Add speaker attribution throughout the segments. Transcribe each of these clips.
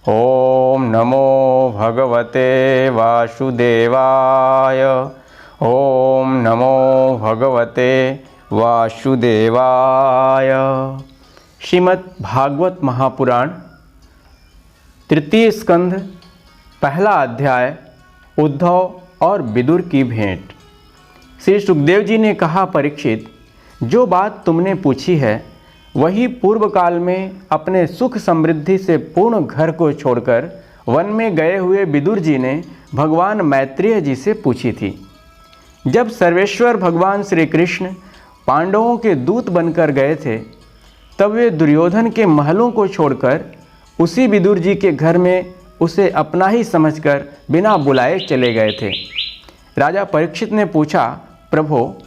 Speaker 1: ओम नमो भगवते वासुदेवाय। ओम नमो भगवते वासुदेवाय। श्रीमद् भागवत महापुराण तृतीय स्कंध पहला अध्याय उद्धव और विदुर की भेंट। श्री सुखदेव जी ने कहा, परीक्षित, जो बात तुमने पूछी है वही पूर्व काल में अपने सुख समृद्धि से पूर्ण घर को छोड़कर वन में गए हुए विदुर जी ने भगवान मैत्रेय जी से पूछी थी। जब सर्वेश्वर भगवान श्री कृष्ण पांडवों के दूत बनकर गए थे, तब वे दुर्योधन के महलों को छोड़कर उसी विदुर जी के घर में उसे अपना ही समझकर बिना बुलाए चले गए थे। राजा परीक्षित ने पूछा, प्रभो,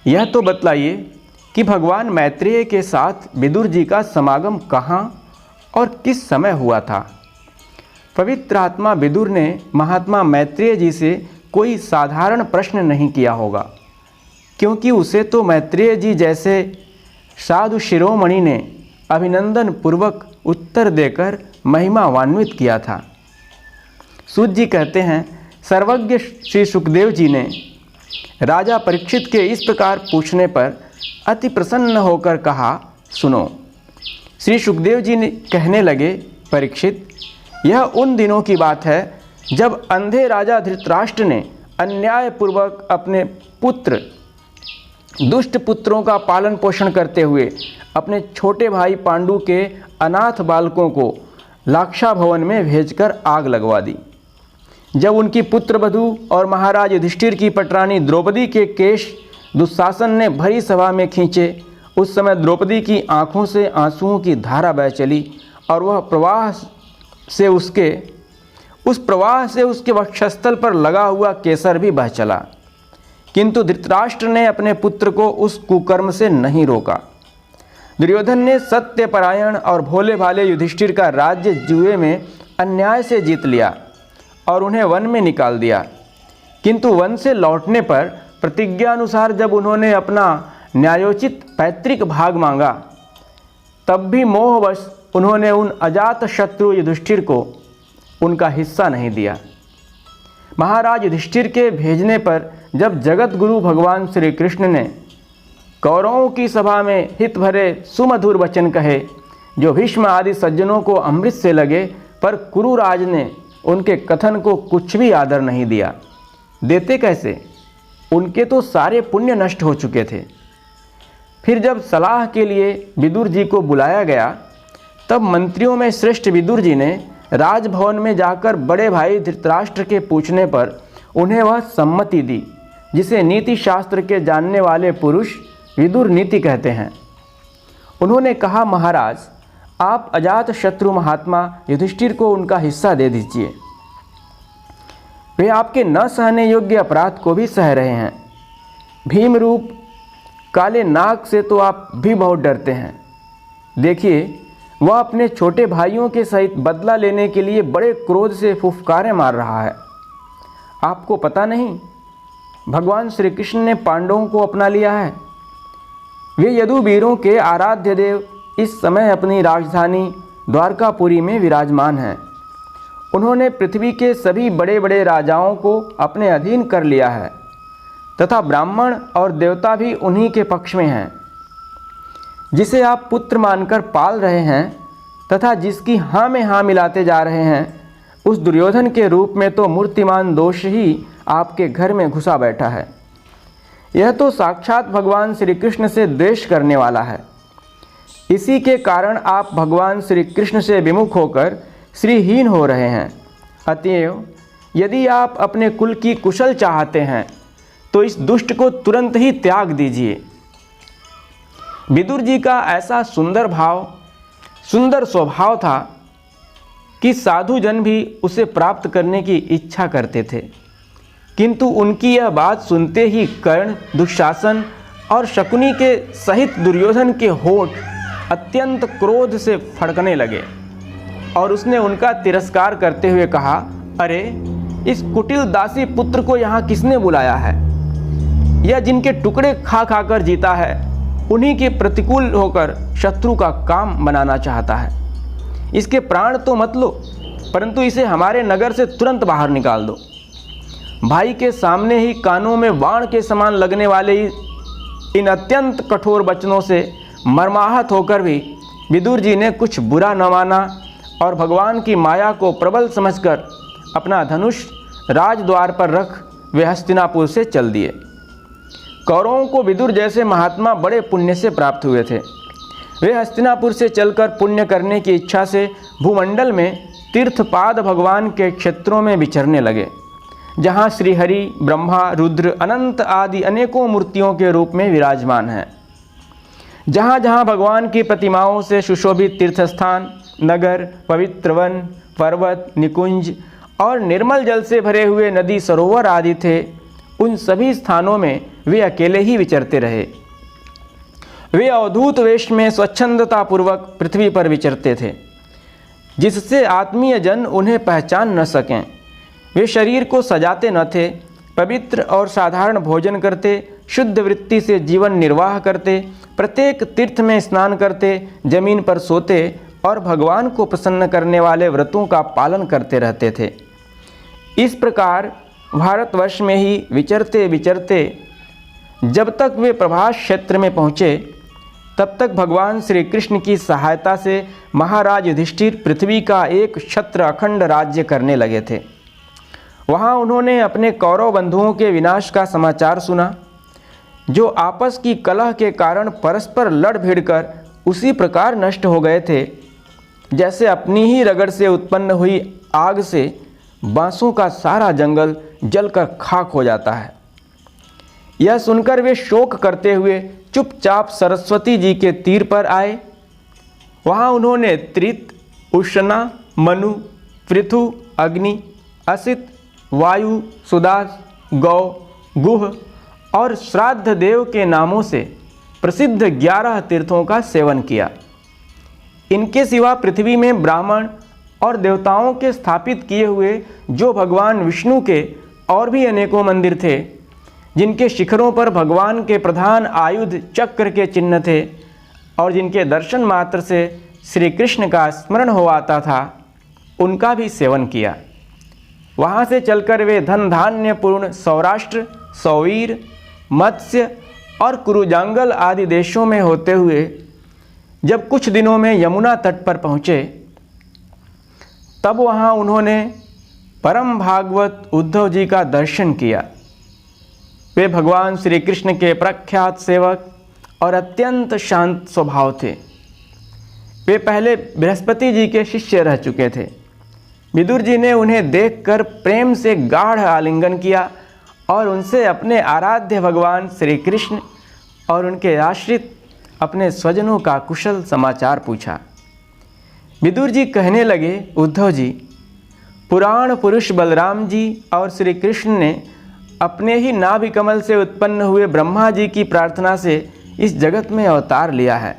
Speaker 1: यह तो बतलाइए कि भगवान मैत्रेय के साथ विदुर जी का समागम कहाँ और किस समय हुआ था। पवित्र आत्मा विदुर ने महात्मा मैत्रेय जी से कोई साधारण प्रश्न नहीं किया होगा, क्योंकि उसे तो मैत्रेय जी जैसे साधु शिरोमणि ने अभिनंदन पूर्वक उत्तर देकर महिमान्वित किया था। सूत जी कहते हैं, सर्वज्ञ श्री सुखदेव जी ने राजा परीक्षित के इस प्रकार पूछने पर अति प्रसन्न होकर कहा, सुनो। श्री सुखदेव जी ने कहने लगे, परीक्षित, यह उन दिनों की बात है जब अंधे राजा धृतराष्ट्र ने अन्यायपूर्वक अपने पुत्र दुष्ट पुत्रों का पालन पोषण करते हुए अपने छोटे भाई पांडु के अनाथ बालकों को लाक्षा भवन में भेजकर आग लगवा दी। जब उनकी पुत्र वधू और महाराज युधिष्ठिर की पटरानी द्रौपदी के केश दुशासन ने भरी सभा में खींचे, उस समय द्रौपदी की आंखों से आंसुओं की धारा बह चली और वह प्रवाह से उसके वक्षस्थल पर लगा हुआ केसर भी बह चला। किंतु धृतराष्ट्र ने अपने पुत्र को उस कुकर्म से नहीं रोका। दुर्योधन ने सत्यपरायण और भोले भाले युधिष्ठिर का राज्य जुए में अन्याय से जीत लिया और उन्हें वन में निकाल दिया। किंतु वन से लौटने पर प्रतिज्ञा अनुसार जब उन्होंने अपना न्यायोचित पैतृक भाग मांगा, तब भी मोहवश उन्होंने उन अजात शत्रु युधिष्ठिर को उनका हिस्सा नहीं दिया। महाराज युधिष्ठिर के भेजने पर जब जगत गुरु भगवान श्री कृष्ण ने कौरवों की सभा में हित भरे सुमधुर वचन कहे, जो भीष्म आदि सज्जनों को अमृत से लगे, पर कुरुराज ने उनके कथन को कुछ भी आदर नहीं दिया। देते कैसे? उनके तो सारे पुण्य नष्ट हो चुके थे। फिर जब सलाह के लिए विदुर जी को बुलाया गया, तब मंत्रियों में श्रेष्ठ विदुर जी ने राजभवन में जाकर बड़े भाई धृतराष्ट्र के पूछने पर उन्हें वह सम्मति दी, जिसे नीति शास्त्र के जानने वाले पुरुष विदुर नीति कहते हैं। उन्होंने कहा, महाराज, आप अजात शत्रु महात्मा युधिष्ठिर को उनका हिस्सा दे दीजिए। वे आपके न सहने योग्य अपराध को भी सह रहे हैं। भीम रूप काले नाग से तो आप भी बहुत डरते हैं। देखिए, वह अपने छोटे भाइयों के सहित बदला लेने के लिए बड़े क्रोध से फुफकारे मार रहा है। आपको पता नहीं, भगवान श्री कृष्ण ने पांडवों को अपना लिया है। वे यदुवीरों के आराध्य देव इस समय अपनी राजधानी द्वारकापुरी में विराजमान हैं। उन्होंने पृथ्वी के सभी बड़े बड़े राजाओं को अपने अधीन कर लिया है तथा ब्राह्मण और देवता भी उन्हीं के पक्ष में हैं। जिसे आप पुत्र मानकर पाल रहे हैं तथा जिसकी हाँ में हाँ मिलाते जा रहे हैं, उस दुर्योधन के रूप में तो मूर्तिमान दोष ही आपके घर में घुसा बैठा है। यह तो साक्षात भगवान श्री कृष्ण से द्वेष करने वाला है। इसी के कारण आप भगवान श्री कृष्ण से विमुख होकर श्रीहीन हो रहे हैं। अतएव यदि आप अपने कुल की कुशल चाहते हैं, तो इस दुष्ट को तुरंत ही त्याग दीजिए। विदुर जी का ऐसा सुंदर स्वभाव था कि साधु जन भी उसे प्राप्त करने की इच्छा करते थे। किंतु उनकी यह बात सुनते ही कर्ण, दुशासन और शकुनी के सहित दुर्योधन के होठ अत्यंत क्रोध से फड़कने लगे और उसने उनका तिरस्कार करते हुए कहा, अरे, इस कुटिल दासी पुत्र को यहाँ किसने बुलाया है? यह जिनके टुकड़े खा खाकर जीता है, उन्हीं के प्रतिकूल होकर शत्रु का काम बनाना चाहता है। इसके प्राण तो मत लो, परंतु इसे हमारे नगर से तुरंत बाहर निकाल दो। भाई के सामने ही कानों में बाण के समान लगने वाले इन अत्यंत कठोर वचनों से मर्माहत होकर भी विदुर जी ने कुछ बुरा न माना और भगवान की माया को प्रबल समझकर अपना धनुष राजद्वार पर रख वे हस्तिनापुर से चल दिए। कौरवों को विदुर जैसे महात्मा बड़े पुण्य से प्राप्त हुए थे। वे हस्तिनापुर से चलकर पुण्य करने की इच्छा से भूमंडल में तीर्थपाद भगवान के क्षेत्रों में विचरने लगे, जहाँ श्रीहरि, ब्रह्मा, रुद्र, अनंत आदि अनेकों मूर्तियों के रूप में विराजमान हैं। जहाँ जहाँ भगवान की प्रतिमाओं से सुशोभित तीर्थस्थान, नगर, पवित्र वन, पर्वत, निकुंज और निर्मल जल से भरे हुए नदी, सरोवर आदि थे, उन सभी स्थानों में वे अकेले ही विचरते रहे। वे अवधूत वेश में स्वच्छंदतापूर्वक पृथ्वी पर विचरते थे, जिससे आत्मीय जन उन्हें पहचान न सकें। वे शरीर को सजाते न थे, पवित्र और साधारण भोजन करते, शुद्ध वृत्ति से जीवन निर्वाह करते, प्रत्येक तीर्थ में स्नान करते, जमीन पर सोते और भगवान को प्रसन्न करने वाले व्रतों का पालन करते रहते थे। इस प्रकार भारतवर्ष में ही विचरते विचरते जब तक वे प्रभास क्षेत्र में पहुँचे, तब तक भगवान श्री कृष्ण की सहायता से महाराज युधिष्ठिर पृथ्वी का एक क्षत्र अखंड राज्य करने लगे थे। वहाँ उन्होंने अपने कौरव बंधुओं के विनाश का समाचार सुना, जो आपस की कलह के कारण परस्पर लड़ भिड़कर उसी प्रकार नष्ट हो गए थे, जैसे अपनी ही रगड़ से उत्पन्न हुई आग से बांसों का सारा जंगल जलकर खाक हो जाता है। यह सुनकर वे शोक करते हुए चुपचाप सरस्वती जी के तीर पर आए। वहाँ उन्होंने त्रित, उष्णा, मनु, पृथु, अग्नि, असित, वायु, सुदास, गौ, गुह और श्राद्ध देव के नामों से प्रसिद्ध 11 तीर्थों का सेवन किया। इनके सिवा पृथ्वी में ब्राह्मण और देवताओं के स्थापित किए हुए जो भगवान विष्णु के और भी अनेकों मंदिर थे, जिनके शिखरों पर भगवान के प्रधान आयुध चक्र के चिन्ह थे और जिनके दर्शन मात्र से श्री कृष्ण का स्मरण हो आता था, उनका भी सेवन किया। वहाँ से चलकर वे धन धान्य पूर्ण सौराष्ट्र, सौवीर, मत्स्य और कुरुजांगल आदि देशों में होते हुए जब कुछ दिनों में यमुना तट पर पहुँचे, तब वहाँ उन्होंने परम भागवत उद्धव जी का दर्शन किया। वे भगवान श्री कृष्ण के प्रख्यात सेवक और अत्यंत शांत स्वभाव थे। वे पहले बृहस्पति जी के शिष्य रह चुके थे। विदुर जी ने उन्हें देखकर प्रेम से गाढ़ आलिंगन किया और उनसे अपने आराध्य भगवान श्री कृष्ण और उनके आश्रित अपने स्वजनों का कुशल समाचार पूछा। विदुर जी कहने लगे, उद्धव जी, पुराण पुरुष बलराम जी और श्री कृष्ण ने अपने ही नाभि कमल से उत्पन्न हुए ब्रह्मा जी की प्रार्थना से इस जगत में अवतार लिया है।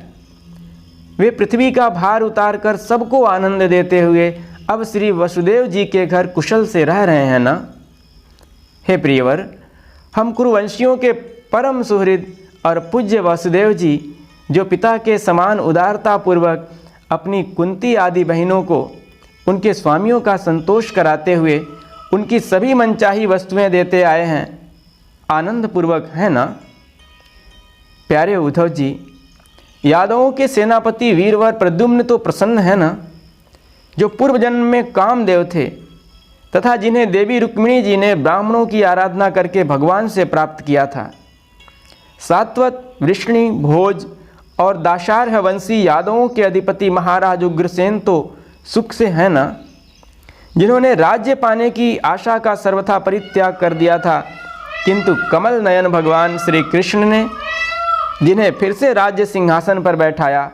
Speaker 1: वे पृथ्वी का भार उतारकर सबको आनंद देते हुए अब श्री वसुदेव जी के घर कुशल से रह रहे हैं ना? हे प्रियवर, हम कुरुवंशियों के परम सुहृद और पूज्य वसुदेव जी, जो पिता के समान उदारतापूर्वक अपनी कुंती आदि बहनों को उनके स्वामियों का संतोष कराते हुए उनकी सभी मनचाही वस्तुएं देते आए हैं, आनंदपूर्वक है ना? प्यारे उद्धव जी, यादवों के सेनापति वीरवर प्रद्युम्न तो प्रसन्न है ना, जो पूर्व जन्म में कामदेव थे तथा जिन्हें देवी रुक्मिणी जी ने ब्राह्मणों की आराधना करके भगवान से प्राप्त किया था। सात्वत, वृष्णि, भोज और दाशार्ह वंशी यादवों के अधिपति महाराज उग्रसेन तो सुख से हैं ना, जिन्होंने राज्य पाने की आशा का सर्वथा परित्याग कर दिया था, किंतु कमल नयन भगवान श्री कृष्ण ने जिन्हें फिर से राज्य सिंहासन पर बैठाया।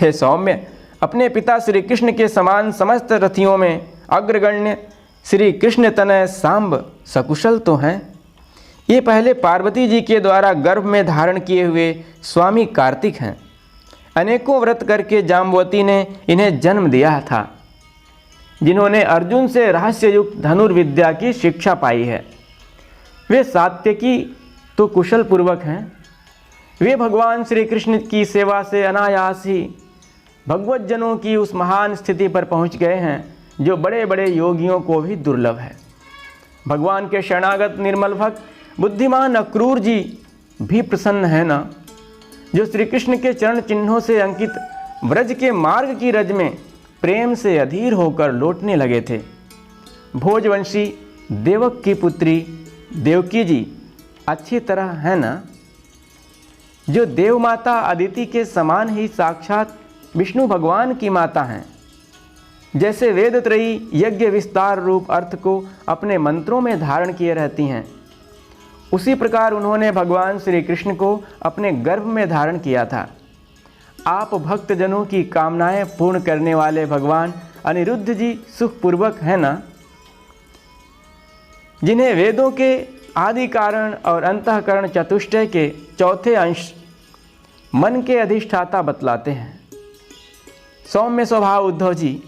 Speaker 1: हे सौम्य, अपने पिता श्री कृष्ण के समान समस्त रथियों में अग्रगण्य श्री कृष्ण तनय सांब सकुशल तो हैं। ये पहले पार्वती जी के द्वारा गर्भ में धारण किए हुए स्वामी कार्तिक हैं। अनेकों व्रत करके जाम्बवती ने इन्हें जन्म दिया था, जिन्होंने अर्जुन से रहस्ययुक्त धनुर्विद्या की शिक्षा पाई है। वे सात्यकी तो कुशल पूर्वक हैं। वे भगवान श्री कृष्ण की सेवा से अनायास ही भगवत जनों की उस महान स्थिति पर पहुंच गए हैं जो बड़े बड़े योगियों को भी दुर्लभ है। भगवान के शरणागत निर्मल भक्त बुद्धिमान अक्रूर जी भी प्रसन्न है ना, जो श्री कृष्ण के चरण चिन्हों से अंकित व्रज के मार्ग की रज में प्रेम से अधीर होकर लौटने लगे थे। भोजवंशी देवक की पुत्री देवकी जी अच्छी तरह है ना, जो देव माता अदिति के समान ही साक्षात विष्णु भगवान की माता हैं। जैसे वेदत्रयी यज्ञ विस्तार रूप अर्थ को अपने मंत्रों में धारण किए रहती हैं, उसी प्रकार उन्होंने भगवान श्री कृष्ण को अपने गर्भ में धारण किया था। आप भक्तजनों की कामनाएं पूर्ण करने वाले भगवान अनिरुद्ध जी सुखपूर्वक हैं ना, जिन्हें वेदों के आदि कारण और अंतःकरण चतुष्टय के चौथे अंश मन के अधिष्ठाता बतलाते हैं। सौम्य स्वभाव उद्धव जी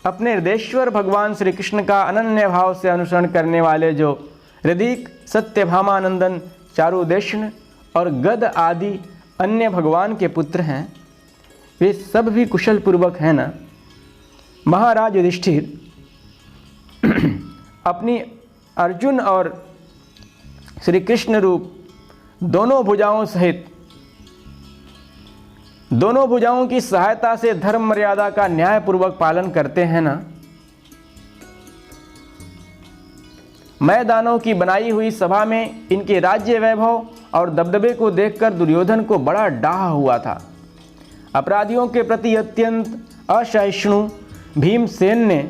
Speaker 1: अपने हृदयेश्वर भगवान श्री कृष्ण का अनन्य भाव से अनुसरण करने वाले जो हृदिक सत्यभामानंदन चारुदेशन और गद आदि अन्य भगवान के पुत्र हैं, वे सब भी कुशल पूर्वक हैं ना। महाराज युधिष्ठिर अपनी अर्जुन और श्री कृष्ण रूप दोनों भुजाओं की सहायता से धर्म मर्यादा का न्याय पूर्वक पालन करते हैं ना। मैदानों की बनाई हुई सभा में इनके राज्य वैभव और दबदबे को देखकर दुर्योधन को बड़ा डाह हुआ था। अपराधियों के प्रति अत्यंत असहिष्णु भीमसेन ने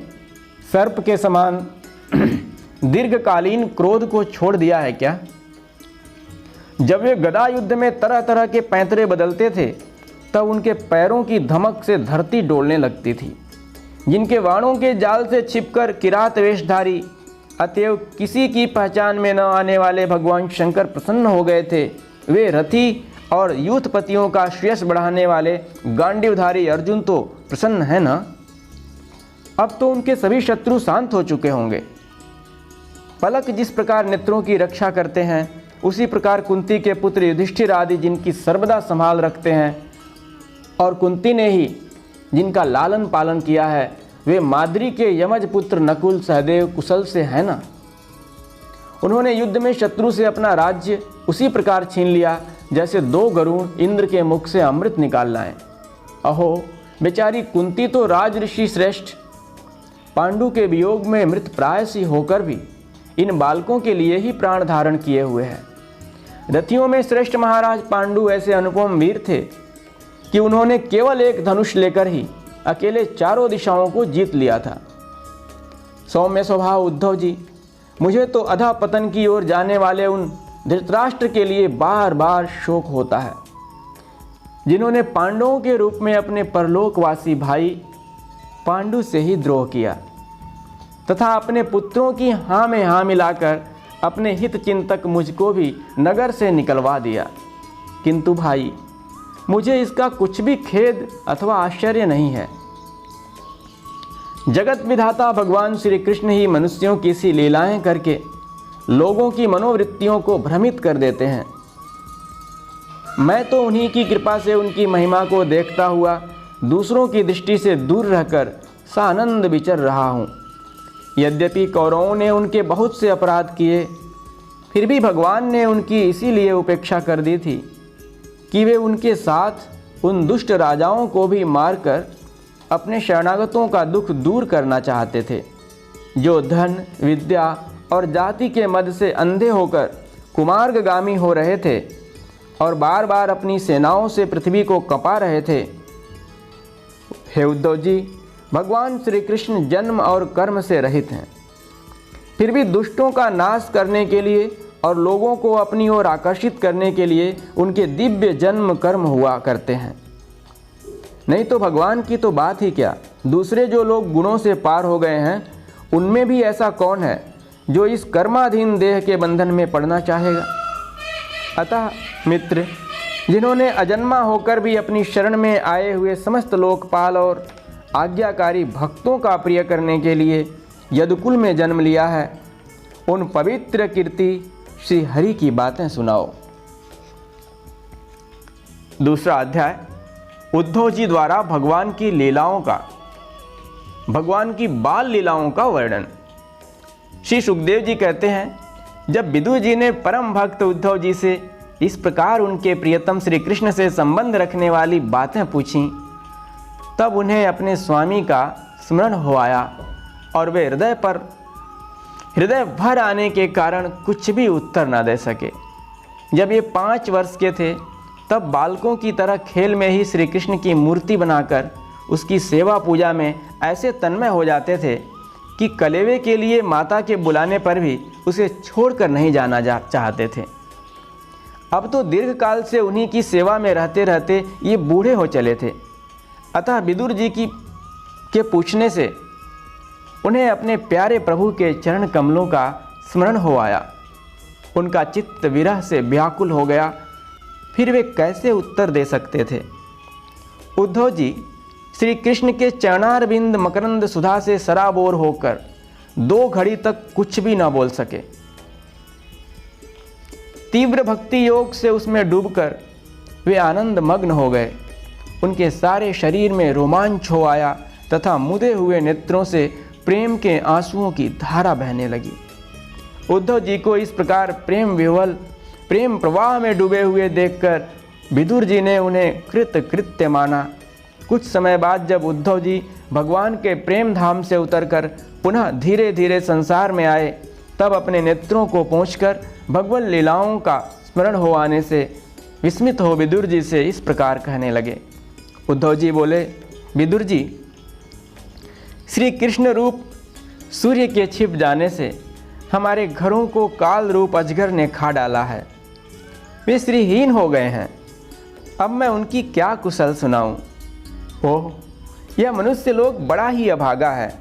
Speaker 1: सर्प के समान दीर्घकालीन क्रोध को छोड़ दिया है क्या? जब वे गदा युद्ध में तरह तरह के पैंतरे बदलते थे तब उनके पैरों की धमक से धरती डोलने लगती थी। जिनके वाणों के जाल से छिपकर किरात वेशधारी अतएव किसी की पहचान में न आने वाले भगवान शंकर प्रसन्न हो गए थे, वे रथी और यूथपतियों का श्रेयस बढ़ाने वाले गांडीवधारी अर्जुन तो प्रसन्न है ना। अब तो उनके सभी शत्रु शांत हो चुके होंगे। पलक जिस प्रकार नेत्रों की रक्षा करते हैं, उसी प्रकार कुंती के पुत्र युधिष्ठिर आदि जिनकी सर्वदा संभाल रखते हैं और कुंती ने ही जिनका लालन पालन किया है, वे माद्री के यमज पुत्र नकुल सहदेव कुशल से है ना। उन्होंने युद्ध में शत्रु से अपना राज्य उसी प्रकार छीन लिया जैसे दो गरुड़ इंद्र के मुख से अमृत निकाल लाएं। अहो बेचारी कुंती तो राज ऋषि श्रेष्ठ पांडु के वियोग में मृत प्राय सी होकर भी इन बालकों के लिए ही प्राण धारण किए हुए है। रथियों में श्रेष्ठ महाराज पांडु ऐसे अनुपम वीर थे कि उन्होंने केवल एक धनुष लेकर ही अकेले चारों दिशाओं को जीत लिया था। सौम्य स्वभाव उद्धव जी, मुझे तो अधा पतन की ओर जाने वाले उन धृतराष्ट्र के लिए बार बार शोक होता है, जिन्होंने पांडवों के रूप में अपने परलोकवासी भाई पांडु से ही द्रोह किया तथा अपने पुत्रों की हाँ में हाँ मिलाकर अपने हित चिंतक मुझको भी नगर से निकलवा दिया। किंतु भाई, मुझे इसका कुछ भी खेद अथवा आश्चर्य नहीं है। जगत विधाता भगवान श्री कृष्ण ही मनुष्यों की सी लीलाएं करके लोगों की मनोवृत्तियों को भ्रमित कर देते हैं। मैं तो उन्हीं की कृपा से उनकी महिमा को देखता हुआ दूसरों की दृष्टि से दूर रहकर सानंद विचर रहा हूँ। यद्यपि कौरवों ने उनके बहुत से अपराध किए, फिर भी भगवान ने उनकी इसीलिए उपेक्षा कर दी थी कि वे उनके साथ उन दुष्ट राजाओं को भी मारकर अपने शरणागतों का दुख दूर करना चाहते थे, जो धन विद्या और जाति के मद से अंधे होकर कुमार्गगामी हो रहे थे और बार बार अपनी सेनाओं से पृथ्वी को कंपा रहे थे। हे उद्धव जी, भगवान श्री कृष्ण जन्म और कर्म से रहित हैं, फिर भी दुष्टों का नाश करने के लिए और लोगों को अपनी ओर आकर्षित करने के लिए उनके दिव्य जन्म कर्म हुआ करते हैं। नहीं तो भगवान की तो बात ही क्या, दूसरे जो लोग गुणों से पार हो गए हैं, उनमें भी ऐसा कौन है जो इस कर्माधीन देह के बंधन में पड़ना चाहेगा। अतः मित्र, जिन्होंने अजन्मा होकर भी अपनी शरण में आए हुए समस्त लोकपाल और आज्ञाकारी भक्तों का प्रिय करने के लिए यदुकुल में जन्म लिया है, उन पवित्र कीर्ति श्री हरि की बातें सुनाओ। दूसरा अध्याय उद्धव जी द्वारा भगवान की लीलाओं का, भगवान की बाल लीलाओं का वर्णन। श्री सुखदेव जी कहते हैं, जब विदुर जी ने परम भक्त उद्धव जी से इस प्रकार उनके प्रियतम श्री कृष्ण से संबंध रखने वाली बातें पूछीं, तब उन्हें अपने स्वामी का स्मरण हो आया और वे हृदय भर आने के कारण कुछ भी उत्तर न दे सके। जब ये 5 वर्ष के थे, तब बालकों की तरह खेल में ही श्री कृष्ण की मूर्ति बनाकर उसकी सेवा पूजा में ऐसे तन्मय हो जाते थे कि कलेवे के लिए माता के बुलाने पर भी उसे छोड़कर नहीं जाना चाहते थे। अब तो दीर्घकाल से उन्हीं की सेवा में रहते रहते ये बूढ़े हो चले थे। अतः विदुर जी के पूछने से उन्हें अपने प्यारे प्रभु के चरण कमलों का स्मरण हो आया। उनका चित्त विरह से व्याकुल हो गया। फिर वे कैसे उत्तर दे सकते थे। उद्धव जी श्री कृष्ण के चरणारविंद मकरंद सुधा से सराबोर होकर 2 घड़ी तक कुछ भी न बोल सके। तीव्र भक्ति योग से उसमें डूबकर वे आनंद मग्न हो गए। उनके सारे शरीर में रोमांच हो आया तथा मुदे हुए नेत्रों से प्रेम के आंसुओं की धारा बहने लगी। उद्धव जी को इस प्रकार प्रेम प्रवाह में डूबे हुए देखकर विदुर जी ने उन्हें कृत्य माना। कुछ समय बाद जब उद्धव जी भगवान के प्रेम धाम से उतरकर पुनः धीरे धीरे संसार में आए, तब अपने नेत्रों को पोंछकर भगवत लीलाओं का स्मरण हो आने से विस्मित हो विदुर जी से इस प्रकार कहने लगे। उद्धव जी बोले, विदुर जी, श्री कृष्ण रूप सूर्य के छिप जाने से हमारे घरों को काल रूप अजगर ने खा डाला है। वे श्रीहीन हो गए हैं। अब मैं उनकी क्या कुशल सुनाऊं। ओह, यह मनुष्य लोग बड़ा ही अभागा है।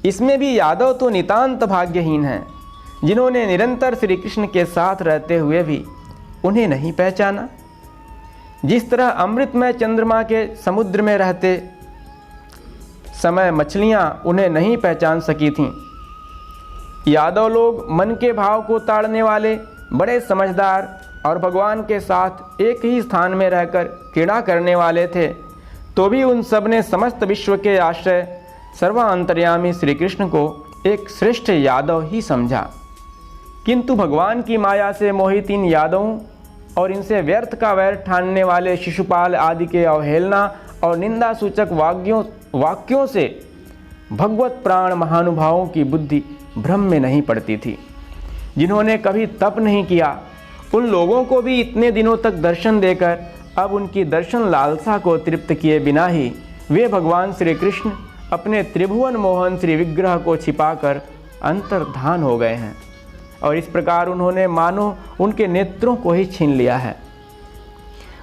Speaker 1: इसमें भी यादव तो नितांत भाग्यहीन हैं, जिन्होंने निरंतर श्री कृष्ण के साथ रहते हुए भी उन्हें नहीं पहचाना। जिस तरह अमृतमय चंद्रमा के समुद्र में रहते समय मछलियां उन्हें नहीं पहचान सकी थीं, यादव लोग मन के भाव को ताड़ने वाले, बड़े समझदार और भगवान के साथ एक ही स्थान में रहकर क्रीड़ा करने वाले थे, तो भी उन सब ने समस्त विश्व के आश्रय सर्वांतर्यामी श्री कृष्ण को एक श्रेष्ठ यादव ही समझा। किंतु भगवान की माया से मोहित इन यादवों और इनसे व्यर्थ का वैर ठानने वाले शिशुपाल आदि के अवहेलना और निंदा सूचक वाक्यों से भगवत प्राण महानुभावों की बुद्धि भ्रम में नहीं पड़ती थी। जिन्होंने कभी तप नहीं किया, उन लोगों को भी इतने दिनों तक दर्शन देकर अब उनकी दर्शन लालसा को तृप्त किए बिना ही वे भगवान श्री कृष्ण अपने त्रिभुवन मोहन श्री विग्रह को छिपाकर अंतर्धान हो गए हैं और इस प्रकार उन्होंने मानो उनके नेत्रों को ही छीन लिया है।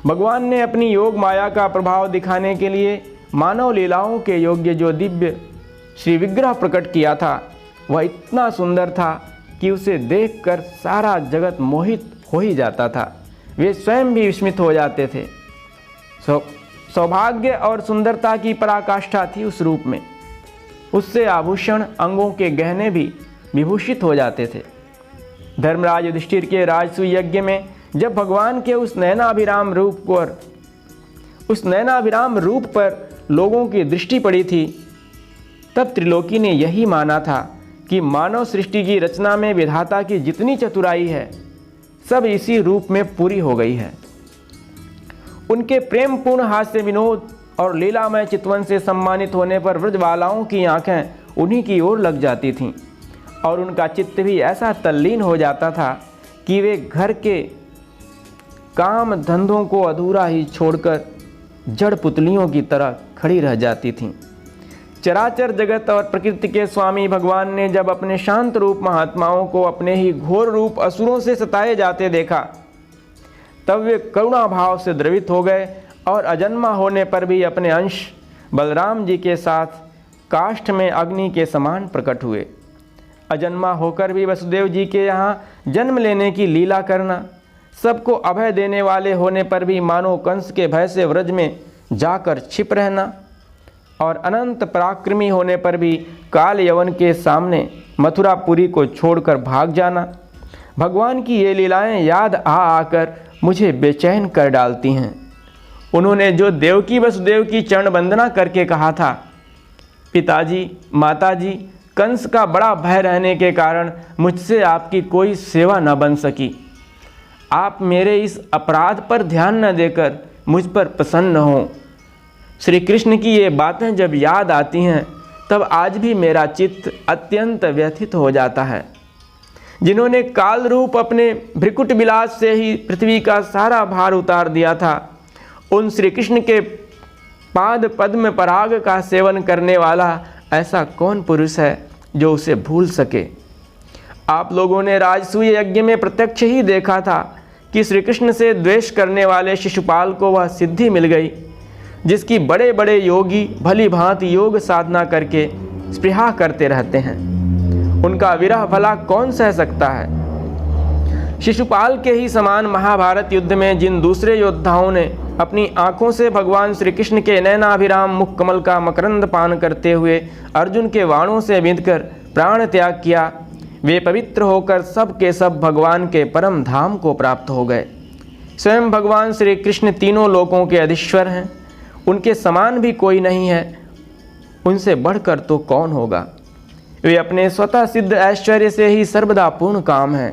Speaker 1: भगवान ने अपनी योग माया का प्रभाव दिखाने के लिए मानव लीलाओं के योग्य जो दिव्य श्री विग्रह प्रकट किया था, वह इतना सुंदर था कि उसे देखकर सारा जगत मोहित हो ही जाता था। वे स्वयं भी विस्मित हो जाते थे। सौभाग्य और सुंदरता की पराकाष्ठा थी उस रूप में। उससे आभूषण, अंगों के गहने भी विभूषित हो जाते थे। धर्मराज युधिष्ठिर के राजसूय यज्ञ में जब भगवान के उस नयनाभिराम रूप पर लोगों की दृष्टि पड़ी थी, तब त्रिलोकी ने यही माना था कि मानव सृष्टि की रचना में विधाता की जितनी चतुराई है, सब इसी रूप में पूरी हो गई है। उनके प्रेमपूर्ण हास्य विनोद और लीलामय चितवन से सम्मानित होने पर व्रजबालाओं की आंखें उन्हीं की ओर लग जाती थीं और उनका चित्त भी ऐसा तल्लीन हो जाता था कि वे घर के काम धंधों को अधूरा ही छोड़कर जड़ पुतलियों की तरह खड़ी रह जाती थीं। चराचर जगत और प्रकृति के स्वामी भगवान ने जब अपने शांत रूप महात्माओं को अपने ही घोर रूप असुरों से सताए जाते देखा, तब वे करुणा भाव से द्रवित हो गए और अजन्मा होने पर भी अपने अंश बलराम जी के साथ काष्ठ में अग्नि के समान प्रकट हुए। अजन्मा होकर भी वसुदेव जी के यहाँ जन्म लेने की लीला करना, सबको अभय देने वाले होने पर भी मानो कंस के भय से व्रज में जाकर छिप रहना और अनंत पराक्रमी होने पर भी काल यवन के सामने मथुरापुरी को छोड़कर भाग जाना, भगवान की ये लीलाएं याद आकर मुझे बेचैन कर डालती हैं। उन्होंने जो देवकी वसुदेव की चरण वंदना करके कहा था, पिताजी, माताजी, कंस का बड़ा भय रहने के कारण मुझसे आपकी कोई सेवा न बन सकी। आप मेरे इस अपराध पर ध्यान न देकर मुझ पर प्रसन्न हो। श्री कृष्ण की ये बातें जब याद आती हैं तब आज भी मेरा चित्त अत्यंत व्यथित हो जाता है। जिन्होंने काल रूप अपने भ्रिकुट विलास से ही पृथ्वी का सारा भार उतार दिया था, उन श्री कृष्ण के पाद पद्म पराग का सेवन करने वाला ऐसा कौन पुरुष है जो उसे भूल सके। आप लोगों ने राजसूय यज्ञ में प्रत्यक्ष ही देखा था कि श्री कृष्ण से द्वेष करने वाले शिशुपाल को वह सिद्धि मिल गई जिसकी बड़े बड़े योगी भली भांति योग साधना करके स्पृहा करते रहते हैं। उनका विरह भला कौन सह सकता है। शिशुपाल के ही समान महाभारत युद्ध में जिन दूसरे योद्धाओं ने अपनी आंखों से भगवान श्री कृष्ण के नयनाभिराम मुख कमल का मकरंद पान करते हुए अर्जुन के बाणों से बिंधकर प्राण त्याग किया, वे पवित्र होकर सब के सब भगवान के परम धाम को प्राप्त हो गए। स्वयं भगवान श्री कृष्ण तीनों लोकों के अधीश्वर हैं, उनके समान भी कोई नहीं है, उनसे बढ़कर तो कौन होगा। वे अपने स्वतः सिद्ध ऐश्वर्य से ही सर्वदा पूर्ण काम हैं।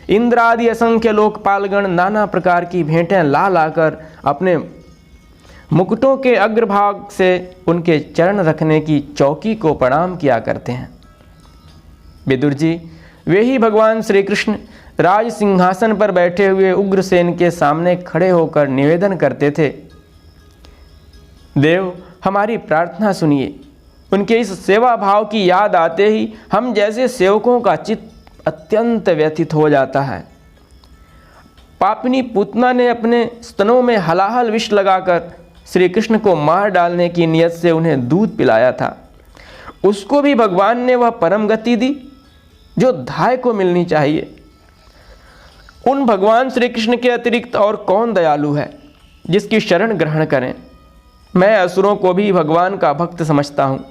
Speaker 1: इंद्र आदि असंख्य लोकपालगण नाना प्रकार की भेंटें ला लाकर अपने मुकुटों के अग्रभाग से उनके चरण रखने की चौकी को प्रणाम किया करते हैं। विदुर जी, वे ही भगवान श्री कृष्ण राज सिंहासन पर बैठे हुए उग्रसेन के सामने खड़े होकर निवेदन करते थे, देव हमारी प्रार्थना सुनिए। उनके इस सेवा भाव की याद आते ही हम जैसे सेवकों का चित्त अत्यंत व्यथित हो जाता है। पापिनी पूतना ने अपने स्तनों में हलाहल विष लगाकर श्री कृष्ण को मार डालने की नियत से उन्हें दूध पिलाया था। उसको भी भगवान ने वह परम गति दी जो धाय को मिलनी चाहिए। उन भगवान श्री कृष्ण के अतिरिक्त और कौन दयालु है जिसकी शरण ग्रहण करें। मैं असुरों को भी भगवान का भक्त समझता हूँ,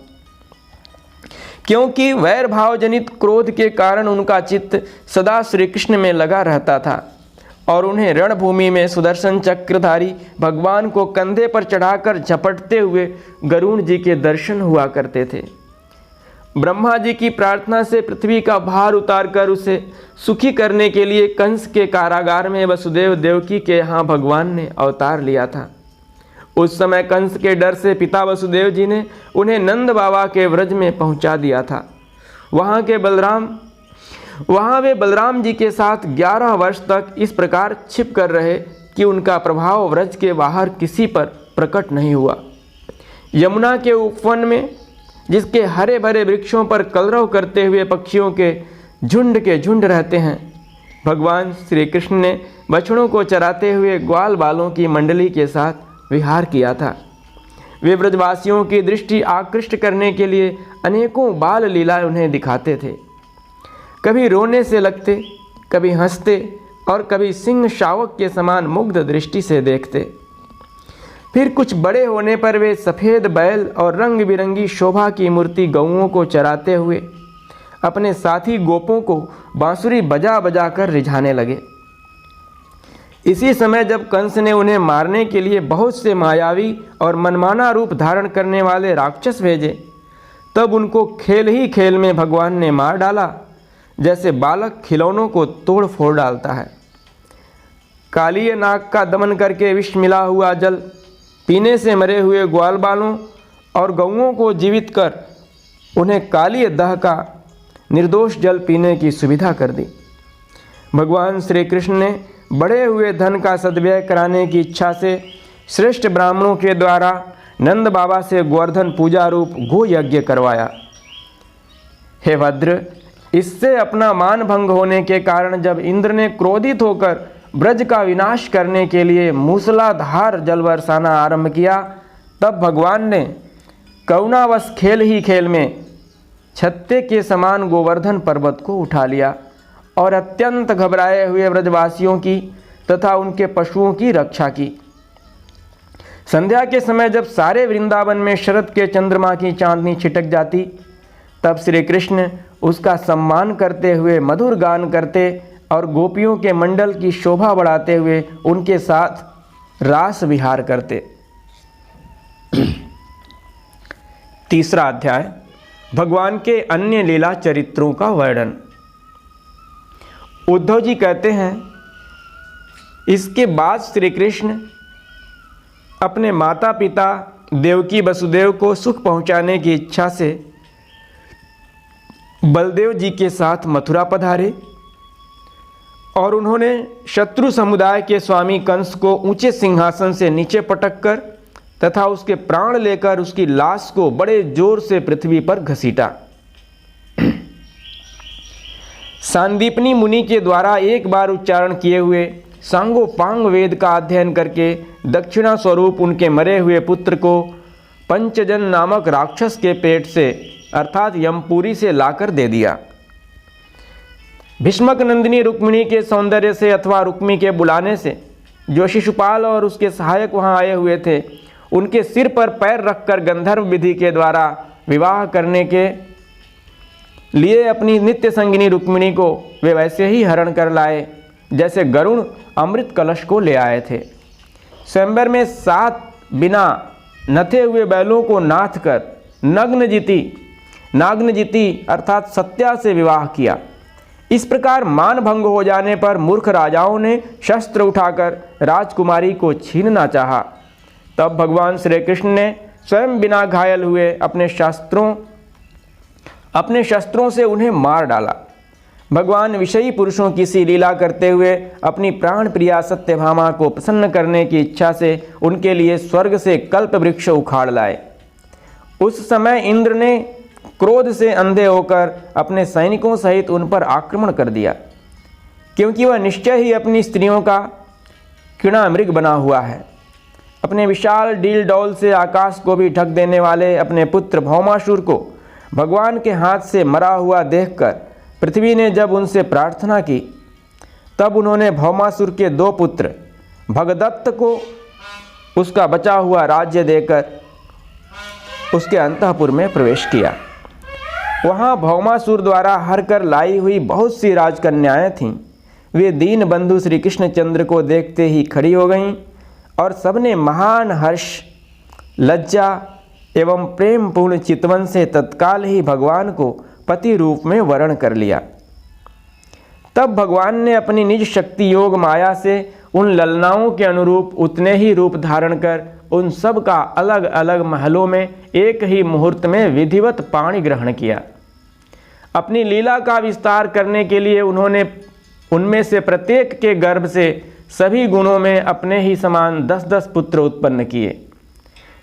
Speaker 1: क्योंकि वैर भाव जनित क्रोध के कारण उनका चित्त सदा श्री कृष्ण में लगा रहता था और उन्हें रणभूमि में सुदर्शन चक्रधारी भगवान को कंधे पर चढ़ाकर झपटते हुए गरुण जी के दर्शन हुआ करते थे। ब्रह्मा जी की प्रार्थना से पृथ्वी का भार उतारकर उसे सुखी करने के लिए कंस के कारागार में वसुदेव देवकी के यहाँ भगवान ने अवतार लिया था। उस समय कंस के डर से पिता वसुदेव जी ने उन्हें नंद बाबा के व्रज में पहुंचा दिया था। वहाँ वे बलराम जी के साथ 11 वर्ष तक इस प्रकार छिप कर रहे कि उनका प्रभाव व्रज के बाहर किसी पर प्रकट नहीं हुआ। यमुना के उपवन में जिसके हरे भरे वृक्षों पर कलरव करते हुए पक्षियों के झुंड रहते हैं, भगवान श्री कृष्ण ने बछड़ों को चराते हुए ग्वाल बालों की मंडली के साथ विहार किया था। वे ब्रजवासियों की दृष्टि आकृष्ट करने के लिए अनेकों बाल लीलाएं उन्हें दिखाते थे। कभी रोने से लगते, कभी हंसते और कभी सिंह शावक के समान मुग्ध दृष्टि से देखते। फिर कुछ बड़े होने पर वे सफ़ेद बैल और रंग बिरंगी शोभा की मूर्ति गौओं को चराते हुए अपने साथी गोपों को बांसुरी बजा बजा कर रिझाने लगे। इसी समय जब कंस ने उन्हें मारने के लिए बहुत से मायावी और मनमाना रूप धारण करने वाले राक्षस भेजे, तब उनको खेल ही खेल में भगवान ने मार डाला, जैसे बालक खिलौनों को तोड़ फोड़ डालता है। कालीय नाग का दमन करके विष मिला हुआ जल पीने से मरे हुए ग्वाल बालों और गौओं को जीवित कर उन्हें कालीय दह का निर्दोष जल पीने की सुविधा कर दी। भगवान श्री कृष्ण ने बढ़े हुए धन का सद्व्यय कराने की इच्छा से श्रेष्ठ ब्राह्मणों के द्वारा नंद बाबा से गोवर्धन पूजा रूप गो यज्ञ करवाया। हे भद्र, इससे अपना मान भंग होने के कारण जब इंद्र ने क्रोधित होकर ब्रज का विनाश करने के लिए मूसलाधार जल बरसाना आरंभ किया, तब भगवान ने करुणावश खेल ही खेल में छत्ते के समान गोवर्धन पर्वत को उठा लिया और अत्यंत घबराए हुए ब्रजवासियों की तथा उनके पशुओं की रक्षा की। संध्या के समय जब सारे वृंदावन में शरद के चंद्रमा की चांदनी छिटक जाती, तब श्री कृष्ण उसका सम्मान करते हुए मधुर गान करते और गोपियों के मंडल की शोभा बढ़ाते हुए उनके साथ रास विहार करते। तीसरा अध्याय, भगवान के अन्य लीला चरित्रों का वर्णन। उद्धव जी कहते हैं, इसके बाद श्री कृष्ण अपने माता पिता देवकी वसुदेव को सुख पहुंचाने की इच्छा से बलदेव जी के साथ मथुरा पधारे और उन्होंने शत्रु समुदाय के स्वामी कंस को ऊंचे सिंहासन से नीचे पटककर तथा उसके प्राण लेकर उसकी लाश को बड़े जोर से पृथ्वी पर घसीटा। सांदीपनी मुनि के द्वारा एक बार उच्चारण किए हुए सांगोपांग वेद का अध्ययन करके दक्षिणा स्वरूप उनके मरे हुए पुत्र को पंचजन नामक राक्षस के पेट से अर्थात यमपुरी से लाकर दे दिया। भीष्मक नंदिनी रुक्मिणी के सौंदर्य से अथवा रुक्मी के बुलाने से जो शिशुपाल और उसके सहायक वहां आए हुए थे, उनके सिर पर पैर रखकर गंधर्व विधि के द्वारा विवाह करने के लिए अपनी नित्य संगिनी रुक्मिणी को वे वैसे ही हरण कर लाए जैसे गरुण अमृत कलश को ले आए थे। स्वयंवर में 7 बिना नथे हुए बैलों को नाथ कर नाग्नजिति अर्थात सत्या से विवाह किया। इस प्रकार मान भंग हो जाने पर मूर्ख राजाओं ने शस्त्र उठाकर राजकुमारी को छीनना चाहा। तब भगवान श्री कृष्ण ने स्वयं बिना घायल हुए अपने शस्त्रों से उन्हें मार डाला। भगवान विषयी पुरुषों की सी लीला करते हुए अपनी प्राण प्रिया सत्यभामा को प्रसन्न करने की इच्छा से उनके लिए स्वर्ग से कल्प वृक्ष उखाड़ लाए। उस समय इंद्र ने क्रोध से अंधे होकर अपने सैनिकों सहित उन पर आक्रमण कर दिया, क्योंकि वह निश्चय ही अपनी स्त्रियों का किणा मृग बना हुआ है। अपने विशाल डील डौल से आकाश को भी ढक देने वाले अपने पुत्र भौमासुर को भगवान के हाथ से मरा हुआ देखकर पृथ्वी ने जब उनसे प्रार्थना की, तब उन्होंने भौमासुर के 2 पुत्र भगदत्त को उसका बचा हुआ राज्य देकर उसके अंतःपुर में प्रवेश किया। वहाँ भौमासुर द्वारा हर कर लाई हुई बहुत सी राजकन्याएं थीं। वे दीन बंधु श्री कृष्णचंद्र को देखते ही खड़ी हो गईं और सबने महान हर्ष, लज्जा एवं प्रेम पूर्ण चितवन से तत्काल ही भगवान को पति रूप में वरण कर लिया। तब भगवान ने अपनी निज शक्ति योग माया से उन ललनाओं के अनुरूप उतने ही रूप धारण कर उन सब का अलग अलग महलों में एक ही मुहूर्त में विधिवत पाणी ग्रहण किया। अपनी लीला का विस्तार करने के लिए उन्होंने उनमें से प्रत्येक के गर्भ से सभी गुणों में अपने ही समान 10-10 पुत्र उत्पन्न किए।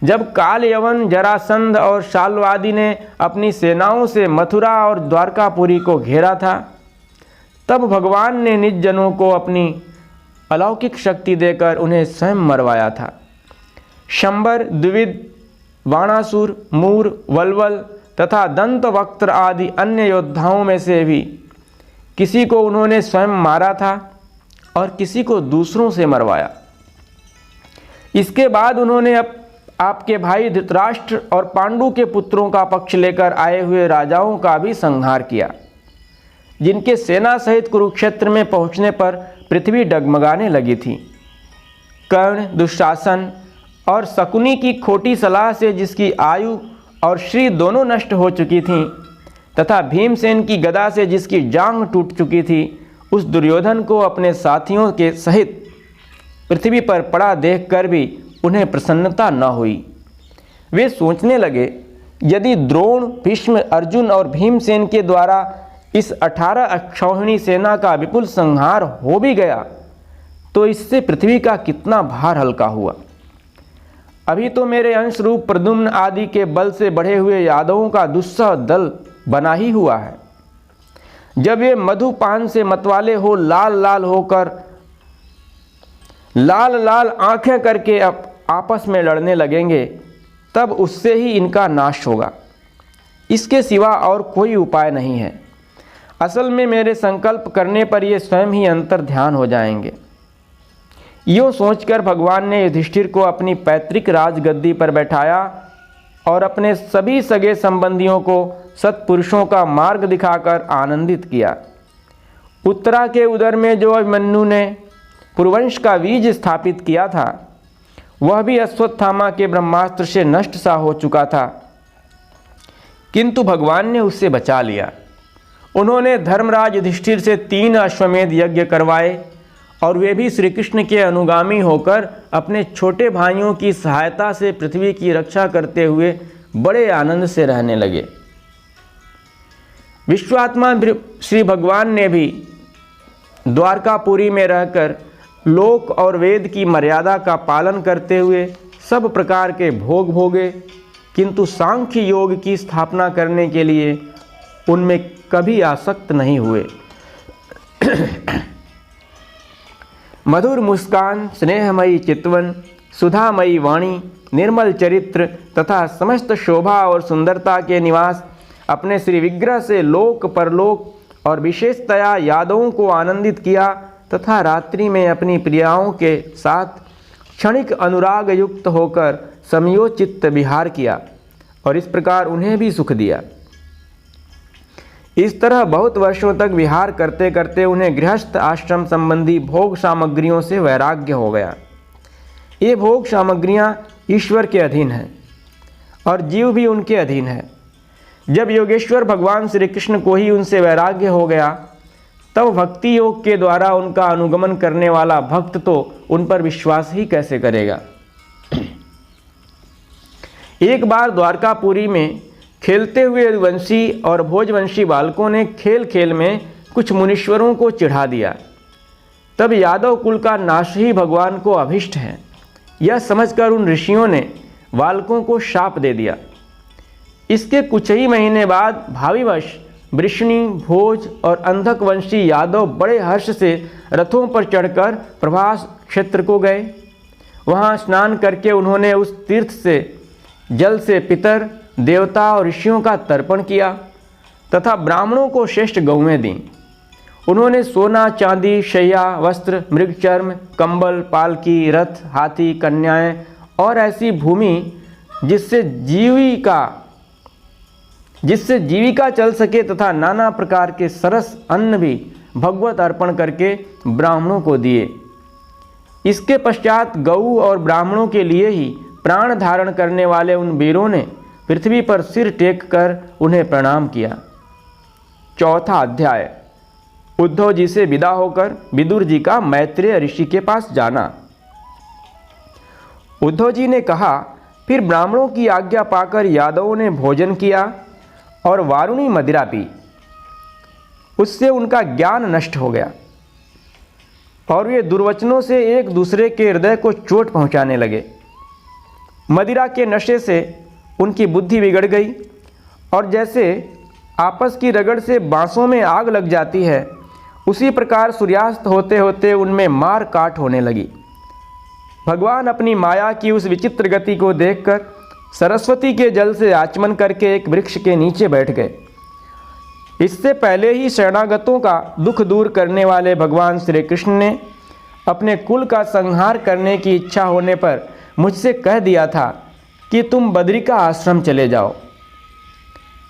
Speaker 1: जब काल यवन, जरासंध और शाल्वादि ने अपनी सेनाओं से मथुरा और द्वारकापुरी को घेरा था, तब भगवान ने निज जनों को अपनी अलौकिक शक्ति देकर उन्हें स्वयं मरवाया था। शंबर, द्विविद, बाणासुर, मूर, वल्वल तथा दंतवक्त्र आदि अन्य योद्धाओं में से भी किसी को उन्होंने स्वयं मारा था और किसी को दूसरों से मरवाया। इसके बाद उन्होंने आपके भाई धृतराष्ट्र और पांडु के पुत्रों का पक्ष लेकर आए हुए राजाओं का भी संहार किया, जिनके सेना सहित कुरुक्षेत्र में पहुंचने पर पृथ्वी डगमगाने लगी थी। कर्ण, दुशासन और शकुनी की खोटी सलाह से जिसकी आयु और श्री दोनों नष्ट हो चुकी थीं, तथा भीमसेन की गदा से जिसकी जांघ टूट चुकी थी, उस दुर्योधन को अपने साथियों के सहित पृथ्वी पर पड़ा देखकर भी उन्हें प्रसन्नता न हुई। वे सोचने लगे, यदि द्रोण, भीष्म, अर्जुन और भीमसेन के द्वारा इस 18 अक्षौहिणी सेना का विपुल संहार हो भी गया तो इससे पृथ्वी का कितना भार हल्का हुआ। अभी तो मेरे अंश रूप प्रद्युम्न आदि के बल से बढ़े हुए यादवों का दुस्सह दल बना ही हुआ है। जब ये मधुपान से मतवाले हो लाल लाल होकर लाल लाल आंखें करके आपस में लड़ने लगेंगे, तब उससे ही इनका नाश होगा। इसके सिवा और कोई उपाय नहीं है। असल में मेरे संकल्प करने पर ये स्वयं ही अंतर ध्यान हो जाएंगे। यूँ सोचकर भगवान ने युधिष्ठिर को अपनी पैतृक राजगद्दी पर बैठाया और अपने सभी सगे संबंधियों को सत्पुरुषों का मार्ग दिखाकर आनंदित किया। उत्तरा के उदर में जो अभिमन्यु ने पुरुवंश का बीज स्थापित किया था, वह भी अश्वत्थामा के ब्रह्मास्त्र से नष्ट सा हो चुका था, किंतु भगवान ने उससे बचा लिया। उन्होंने धर्मराज युधिष्ठिर से 3 अश्वमेध यज्ञ करवाए और वे भी श्री कृष्ण के अनुगामी होकर अपने छोटे भाइयों की सहायता से पृथ्वी की रक्षा करते हुए बड़े आनंद से रहने लगे। विश्वात्मा श्री भगवान ने भी द्वारकापुरी में रहकर लोक और वेद की मर्यादा का पालन करते हुए सब प्रकार के भोग भोगे, किंतु सांख्य योग की स्थापना करने के लिए उनमें कभी आसक्त नहीं हुए। मधुर मुस्कान, स्नेहमयी चितवन, सुधामयी वाणी, निर्मल चरित्र तथा समस्त शोभा और सुंदरता के निवास अपने श्री विग्रह से लोक परलोक और विशेषतया यादवों को आनंदित किया तथा रात्रि में अपनी प्रियाओं के साथ क्षणिक अनुराग युक्त होकर समयोचित विहार किया और इस प्रकार उन्हें भी सुख दिया। इस तरह बहुत वर्षों तक विहार करते करते उन्हें गृहस्थ आश्रम संबंधी भोग सामग्रियों से वैराग्य हो गया। ये भोग सामग्रियां ईश्वर के अधीन हैं और जीव भी उनके अधीन है। जब योगेश्वर भगवान श्री कृष्ण को ही उनसे वैराग्य हो गया, तब भक्ति योग के द्वारा उनका अनुगमन करने वाला भक्त तो उन पर विश्वास ही कैसे करेगा। एक बार द्वारकापुरी में खेलते हुए यदुवंशी और भोजवंशी बालकों ने खेल खेल में कुछ मुनीश्वरों को चिढ़ा दिया। तब यादव कुल का नाश ही भगवान को अभिष्ट है, यह समझकर उन ऋषियों ने बालकों को शाप दे दिया। इसके कुछ ही महीने बाद भाविवश वृष्णि, भोज और अंधक वंशी यादव बड़े हर्ष से रथों पर चढ़कर प्रभास क्षेत्र को गए। वहाँ स्नान करके उन्होंने उस तीर्थ से जल से पितर, देवता और ऋषियों का तर्पण किया तथा ब्राह्मणों को श्रेष्ठ गौएं दीं। उन्होंने सोना, चांदी, शैया, वस्त्र, मृगचर्म, कंबल, पालकी, रथ, हाथी, कन्याएं और ऐसी भूमि जिससे जीविका चल सके तथा नाना प्रकार के सरस अन्न भी भगवत अर्पण करके ब्राह्मणों को दिए। इसके पश्चात गऊ और ब्राह्मणों के लिए ही प्राण धारण करने वाले उन वीरों ने पृथ्वी पर सिर टेक कर उन्हें प्रणाम किया। चौथा अध्याय, उद्धव जी से विदा होकर विदुर जी का मैत्रेय ऋषि के पास जाना। उद्धव जी ने कहा, फिर ब्राह्मणों की आज्ञा पाकर यादवों ने भोजन किया और वारुणी मदिरा पी। उससे उनका ज्ञान नष्ट हो गया और वे दुर्वचनों से एक दूसरे के हृदय को चोट पहुंचाने लगे। मदिरा के नशे से उनकी बुद्धि बिगड़ गई और जैसे आपस की रगड़ से बांसों में आग लग जाती है, उसी प्रकार सूर्यास्त होते होते उनमें मार काट होने लगी। भगवान अपनी माया की उस विचित्र गति को देखकर सरस्वती के जल से आचमन करके एक वृक्ष के नीचे बैठ गए। इससे पहले ही शरणागतों का दुख दूर करने वाले भगवान श्री कृष्ण ने अपने कुल का संहार करने की इच्छा होने पर मुझसे कह दिया था कि तुम बद्रिका आश्रम चले जाओ।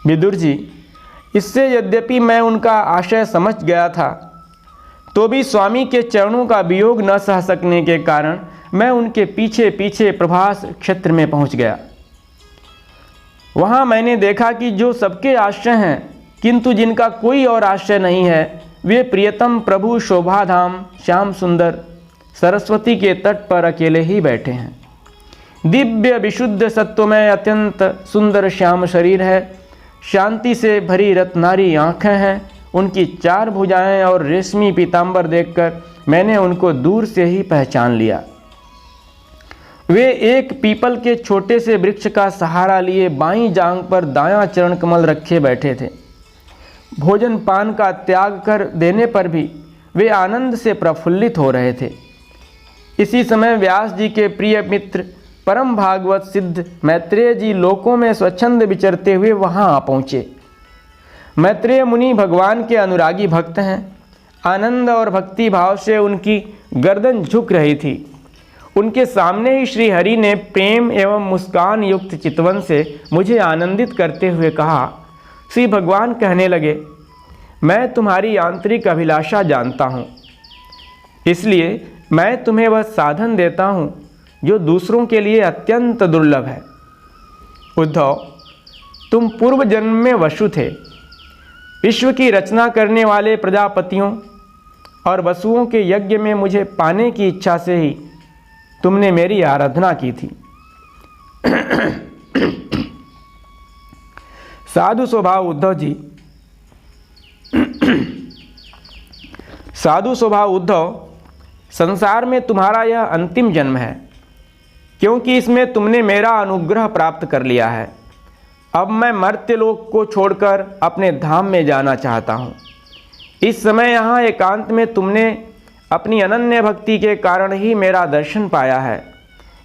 Speaker 1: विदुर जी, इससे यद्यपि मैं उनका आशय समझ गया था, तो भी स्वामी के चरणों का वियोग न सह सकने के कारण मैं उनके पीछे पीछे प्रभास क्षेत्र में पहुंच गया। वहां मैंने देखा कि जो सबके आश्रय हैं किंतु जिनका कोई और आश्रय नहीं है, वे प्रियतम प्रभु शोभाधाम श्याम सुंदर सरस्वती के तट पर अकेले ही बैठे हैं। दिव्य विशुद्ध सत्वमय अत्यंत सुंदर श्याम शरीर है, शांति से भरी रत्नारी आँखें हैं। उनकी 4 भुजाएं और रेशमी पीतांबर देखकर मैंने उनको दूर से ही पहचान लिया। वे एक पीपल के छोटे से वृक्ष का सहारा लिए बाईं जांघ पर दायां चरण कमल रखे बैठे थे। भोजन पान का त्याग कर देने पर भी वे आनंद से प्रफुल्लित हो रहे थे। इसी समय व्यास जी के प्रिय मित्र परम भागवत सिद्ध मैत्रेय जी लोकों में स्वच्छंद विचरते हुए वहां आ पहुँचे। मैत्रेय मुनि भगवान के अनुरागी भक्त हैं। आनंद और भक्ति भाव से उनकी गर्दन झुक रही थी। उनके सामने ही श्री हरि ने प्रेम एवं मुस्कान युक्त चितवन से मुझे आनंदित करते हुए कहा। श्री भगवान कहने लगे, मैं तुम्हारी आंतरिक अभिलाषा जानता हूँ, इसलिए मैं तुम्हें वह साधन देता हूँ जो दूसरों के लिए अत्यंत दुर्लभ है। उद्धव, तुम पूर्व जन्म में वसु थे। विश्व की रचना करने वाले प्रजापतियों और वसुओं के यज्ञ में मुझे पाने की इच्छा से ही तुमने मेरी आराधना की थी। साधु स्वभाव उद्धव जी, साधु स्वभाव उद्धव, संसार में तुम्हारा यह अंतिम जन्म है, क्योंकि इसमें तुमने मेरा अनुग्रह प्राप्त कर लिया है। अब मैं मर्त्यलोक को छोड़कर अपने धाम में जाना चाहता हूँ। इस समय यहाँ एकांत में तुमने अपनी अनन्य भक्ति के कारण ही मेरा दर्शन पाया है।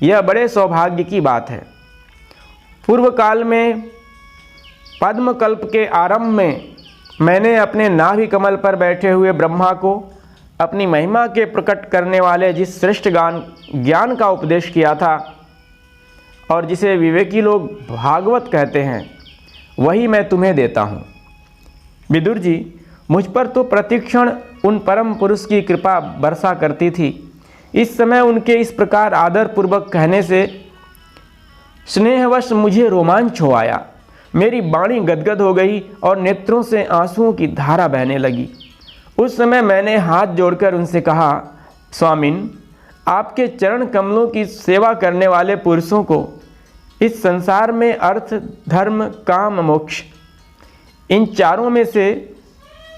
Speaker 1: यह बड़े सौभाग्य की बात है। पूर्व काल में पद्मकल्प के आरंभ में मैंने अपने नाभि कमल पर बैठे हुए ब्रह्मा को अपनी महिमा के प्रकट करने वाले जिस श्रेष्ठ ज्ञान का उपदेश किया था और जिसे विवेकी लोग भागवत कहते हैं, वही मैं तुम्हें देता हूँ। विदुर जी, मुझ पर तो प्रतिक्षण उन परम पुरुष की कृपा बरसा करती थी। इस समय उनके इस प्रकार आदरपूर्वक कहने से स्नेहवश मुझे रोमांच हो आया। मेरी वाणी गदगद हो गई और नेत्रों से आंसुओं की धारा बहने लगी। उस समय मैंने हाथ जोड़कर उनसे कहा, स्वामिन, आपके चरण कमलों की सेवा करने वाले पुरुषों को इस संसार में अर्थ, धर्म, काम, मोक्ष, इन चारों में से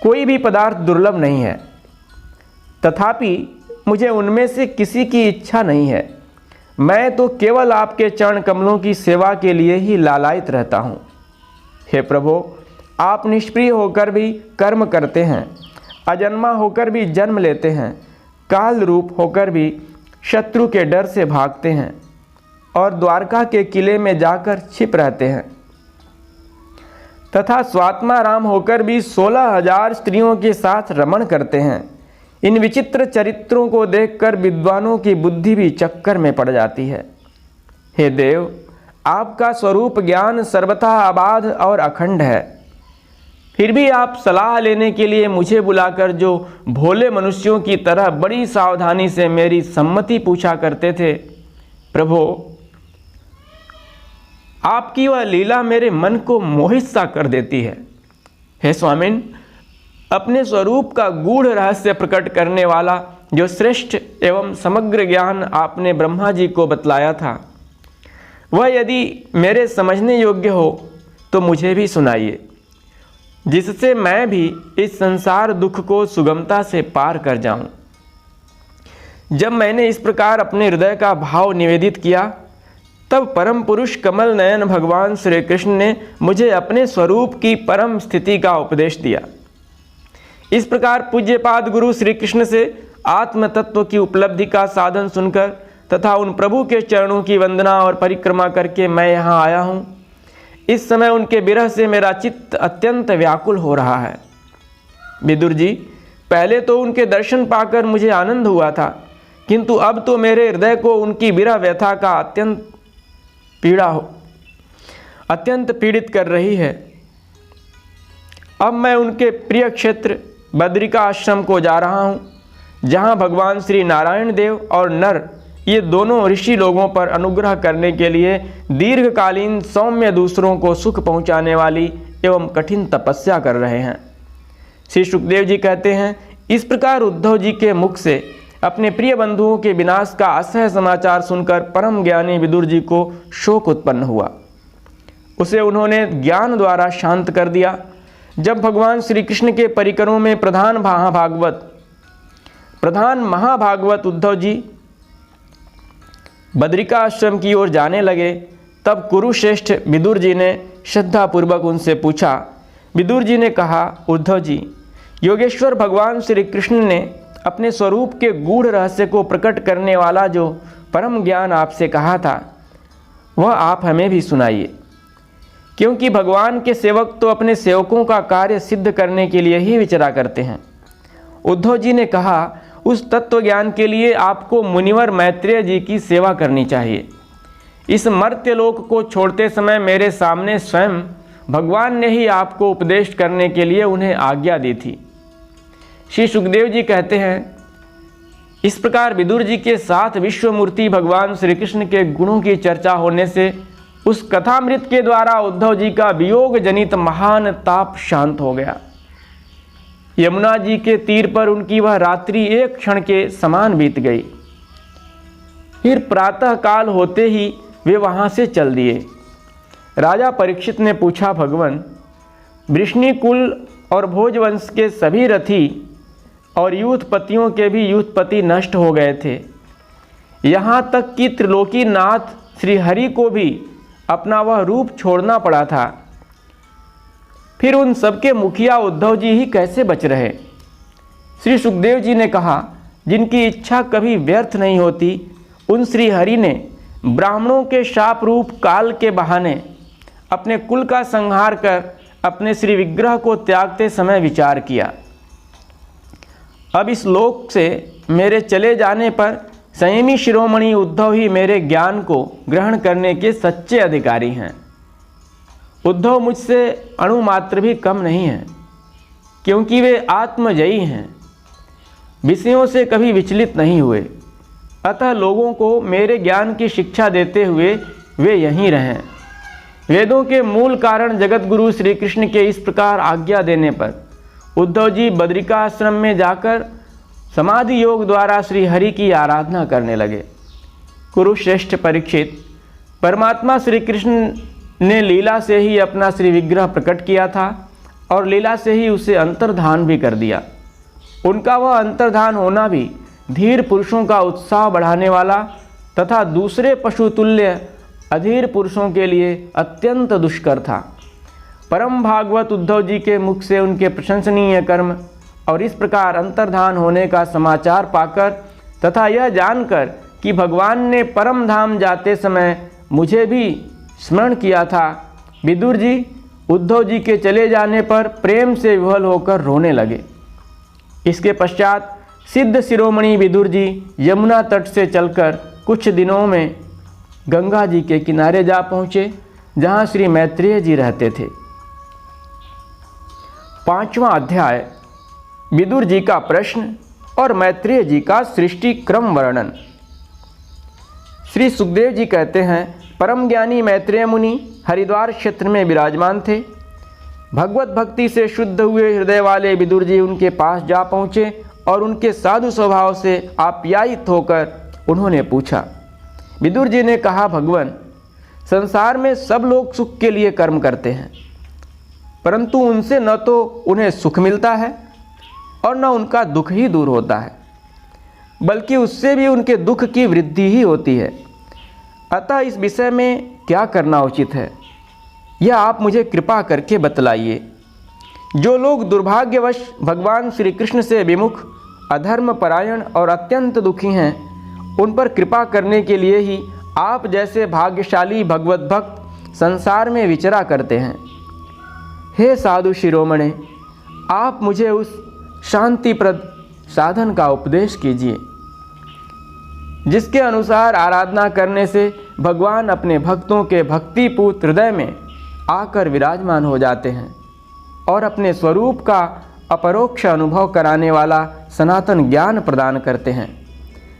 Speaker 1: कोई भी पदार्थ दुर्लभ नहीं है। तथापि मुझे उनमें से किसी की इच्छा नहीं है। मैं तो केवल आपके चरण कमलों की सेवा के लिए ही लालायित रहता हूँ। हे प्रभु, आप निष्प्रिय होकर भी कर्म करते हैं, अजन्मा होकर भी जन्म लेते हैं, काल रूप होकर भी शत्रु के डर से भागते हैं और द्वारका के किले में जाकर छिप रहते हैं, तथा स्वात्मा राम होकर भी 16,000 स्त्रियों के साथ रमण करते हैं। इन विचित्र चरित्रों को देखकर विद्वानों की बुद्धि भी चक्कर में पड़ जाती है। हे देव, आपका स्वरूप ज्ञान सर्वथा अबाध और अखंड है। फिर भी आप सलाह लेने के लिए मुझे बुलाकर जो भोले मनुष्यों की तरह बड़ी सावधानी से मेरी सम्मति पूछा करते थे, प्रभु, आपकी वह लीला मेरे मन को मोहित सा कर देती है। हे स्वामिन, अपने स्वरूप का गूढ़ रहस्य प्रकट करने वाला जो श्रेष्ठ एवं समग्र ज्ञान आपने ब्रह्मा जी को बतलाया था, वह यदि मेरे समझने योग्य हो तो मुझे भी सुनाइए, जिससे मैं भी इस संसार दुख को सुगमता से पार कर जाऊं। जब मैंने इस प्रकार अपने हृदय का भाव निवेदित किया, तब परम पुरुष कमल नयन भगवान श्री कृष्ण ने मुझे अपने स्वरूप की परम स्थिति का उपदेश दिया। इस प्रकार पूज्यपाद गुरु श्री कृष्ण से आत्म तत्व की उपलब्धि का साधन सुनकर तथा उन प्रभु के चरणों की वंदना और परिक्रमा करके मैं यहाँ आया हूँ। इस समय उनके विरह से मेरा चित्त अत्यंत व्याकुल हो रहा है। विदुर जी, पहले तो उनके दर्शन पाकर मुझे आनंद हुआ था, किंतु अब तो मेरे हृदय को उनकी विरह व्यथा का अत्यंत पीड़ित कर रही है। अब मैं उनके प्रिय क्षेत्र बद्रिका आश्रम को जा रहा हूँ, जहाँ भगवान श्री नारायण देव और नर, ये दोनों ऋषि लोगों पर अनुग्रह करने के लिए दीर्घकालीन सौम्य दूसरों को सुख पहुँचाने वाली एवं कठिन तपस्या कर रहे हैं। श्री सुखदेव जी कहते हैं, इस प्रकार उद्धव जी के मुख से अपने प्रिय बंधुओं के विनाश का असह्य समाचार सुनकर परम ज्ञानी विदुर जी को शोक उत्पन्न हुआ। उसे उन्होंने ज्ञान द्वारा शांत कर दिया। जब भगवान श्री कृष्ण के परिकरों में प्रधान महाभागवत उद्धव जी बद्रिका आश्रम की ओर जाने लगे, तब कुरुश्रेष्ठ विदुर जी ने श्रद्धापूर्वक उनसे पूछा। विदुर जी ने कहा, उद्धव जी, योगेश्वर भगवान श्री कृष्ण ने अपने स्वरूप के गूढ़ रहस्य को प्रकट करने वाला जो परम ज्ञान आपसे कहा था, वह आप हमें भी सुनाइए, क्योंकि भगवान के सेवक तो अपने सेवकों का कार्य सिद्ध करने के लिए ही विचरा करते हैं। उद्धव जी ने कहा, उस तत्व ज्ञान के लिए आपको मुनिवर मैत्रेय जी की सेवा करनी चाहिए। इस मर्त्यलोक को छोड़ते समय मेरे सामने स्वयं भगवान ने ही आपको उपदेश करने के लिए उन्हें आज्ञा दी थी। श्री सुखदेव जी कहते हैं, इस प्रकार विदुर जी के साथ विश्वमूर्ति भगवान श्री कृष्ण के गुणों की चर्चा होने से उस कथामृत के द्वारा उद्धव जी का वियोग जनित महान ताप शांत हो गया। यमुना जी के तीर पर उनकी वह रात्रि एक क्षण के समान बीत गई। फिर प्रातः काल होते ही वे वहां से चल दिए। राजा परीक्षित ने पूछा, भगवान, वृष्णि कुल और भोजवंश के सभी रथी और यूथपतियों के भी यूथपति नष्ट हो गए थे, यहाँ तक कि त्रिलोकीनाथ श्री हरि को भी अपना वह रूप छोड़ना पड़ा था, फिर उन सबके मुखिया उद्धव जी ही कैसे बच रहे? श्री सुखदेव जी ने कहा, जिनकी इच्छा कभी व्यर्थ नहीं होती, उन श्री हरि ने ब्राह्मणों के शाप रूप काल के बहाने अपने कुल का संहार कर अपने श्री विग्रह को त्यागते समय विचार किया, अब इस लोक से मेरे चले जाने पर संयमी शिरोमणि उद्धव ही मेरे ज्ञान को ग्रहण करने के सच्चे अधिकारी हैं। उद्धव मुझसे अणुमात्र भी कम नहीं हैं, क्योंकि वे आत्मजयी हैं, विषयों से कभी विचलित नहीं हुए। अतः लोगों को मेरे ज्ञान की शिक्षा देते हुए वे यहीं रहें। वेदों के मूल कारण जगत गुरु श्री कृष्ण के इस प्रकार आज्ञा देने पर उद्धव जी बद्रिका आश्रम में जाकर समाधि योग द्वारा श्री हरि की आराधना करने लगे। कुरुश्रेष्ठ परीक्षित, परमात्मा श्री कृष्ण ने लीला से ही अपना श्री विग्रह प्रकट किया था और लीला से ही उसे अंतर्धान भी कर दिया। उनका वह अंतर्धान होना भी धीर पुरुषों का उत्साह बढ़ाने वाला तथा दूसरे पशुतुल्य अधीर पुरुषों के लिए अत्यंत दुष्कर था। परम भागवत उद्धव जी के मुख से उनके प्रशंसनीय कर्म और इस प्रकार अंतर्धान होने का समाचार पाकर तथा यह जानकर कि भगवान ने परम धाम जाते समय मुझे भी स्मरण किया था, विदुर जी उद्धव जी के चले जाने पर प्रेम से विह्वल होकर रोने लगे। इसके पश्चात सिद्ध शिरोमणि विदुर जी यमुना तट से चलकर कुछ दिनों में गंगा जी के किनारे जा पहुँचे, जहाँ श्री मैत्रेय जी रहते थे। 5वां अध्याय, विदुर जी का प्रश्न और मैत्रेय जी का सृष्टि क्रम वर्णन। श्री सुखदेव जी कहते हैं, परम ज्ञानी मैत्रेय मुनि हरिद्वार क्षेत्र में विराजमान थे। भगवत भक्ति से शुद्ध हुए हृदय वाले विदुर जी उनके पास जा पहुँचे और उनके साधु स्वभाव से आप्यायित होकर उन्होंने पूछा। विदुर जी ने कहा, भगवान, संसार में सब लोग सुख के लिए कर्म करते हैं, परंतु उनसे न तो उन्हें सुख मिलता है और न उनका दुख ही दूर होता है, बल्कि उससे भी उनके दुख की वृद्धि ही होती है। अतः इस विषय में क्या करना उचित है, यह आप मुझे कृपा करके बतलाइए। जो लोग दुर्भाग्यवश भगवान श्री कृष्ण से विमुख, अधर्म परायण और अत्यंत दुखी हैं, उन पर कृपा करने के लिए ही आप जैसे भाग्यशाली भगवत भक्त संसार में विचरा करते हैं। हे साधु शिरोमणे, आप मुझे उस शांतिप्रद साधन का उपदेश कीजिए जिसके अनुसार आराधना करने से भगवान अपने भक्तों के भक्तिपूत हृदय में आकर विराजमान हो जाते हैं और अपने स्वरूप का अपरोक्ष अनुभव कराने वाला सनातन ज्ञान प्रदान करते हैं।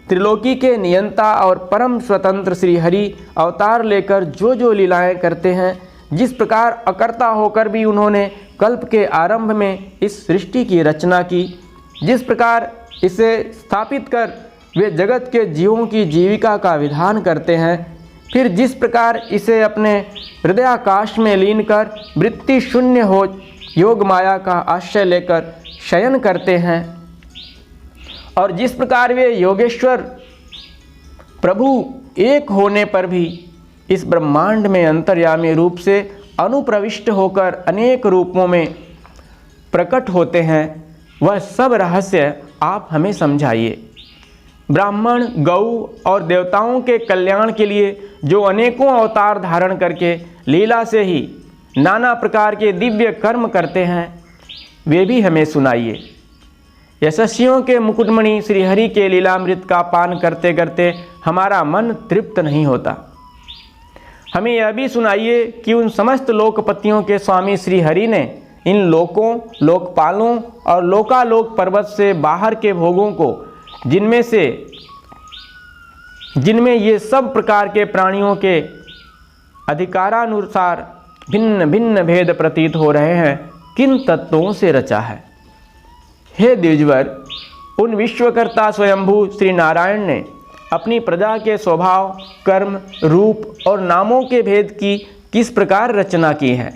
Speaker 1: त्रिलोकी के नियंता और परम स्वतंत्र श्री हरि अवतार लेकर जो जो लीलाएं करते हैं, जिस प्रकार अकर्ता होकर भी उन्होंने कल्प के आरंभ में इस सृष्टि की रचना की, जिस प्रकार इसे स्थापित कर वे जगत के जीवों की जीविका का विधान करते हैं, फिर जिस प्रकार इसे अपने हृदयाकाश में लीन कर वृत्ति शून्य हो योग माया का आश्रय लेकर शयन करते हैं, और जिस प्रकार वे योगेश्वर प्रभु एक होने पर भी इस ब्रह्मांड में अंतर्यामी रूप से अनुप्रविष्ट होकर अनेक रूपों में प्रकट होते हैं, वह सब रहस्य आप हमें समझाइए। ब्राह्मण, गौ और देवताओं के कल्याण के लिए जो अनेकों अवतार धारण करके लीला से ही नाना प्रकार के दिव्य कर्म करते हैं, वे भी हमें सुनाइए। यशस्वियों के मुकुटमणि श्री हरि के लीलामृत का पान करते करते हमारा मन तृप्त नहीं होता। हमें यह भी सुनाइए कि उन समस्त लोकपतियों के स्वामी श्री हरि ने इन लोकों, लोकपालों और लोकालोक पर्वत से बाहर के भोगों को जिनमें ये सब प्रकार के प्राणियों के अधिकारानुसार भिन्न भिन्न भेद प्रतीत हो रहे हैं, किन तत्वों से रचा है? हे द्विजवर, उन विश्वकर्ता स्वयंभू श्री नारायण ने अपनी प्रजा के स्वभाव, कर्म, रूप और नामों के भेद की किस प्रकार रचना की है?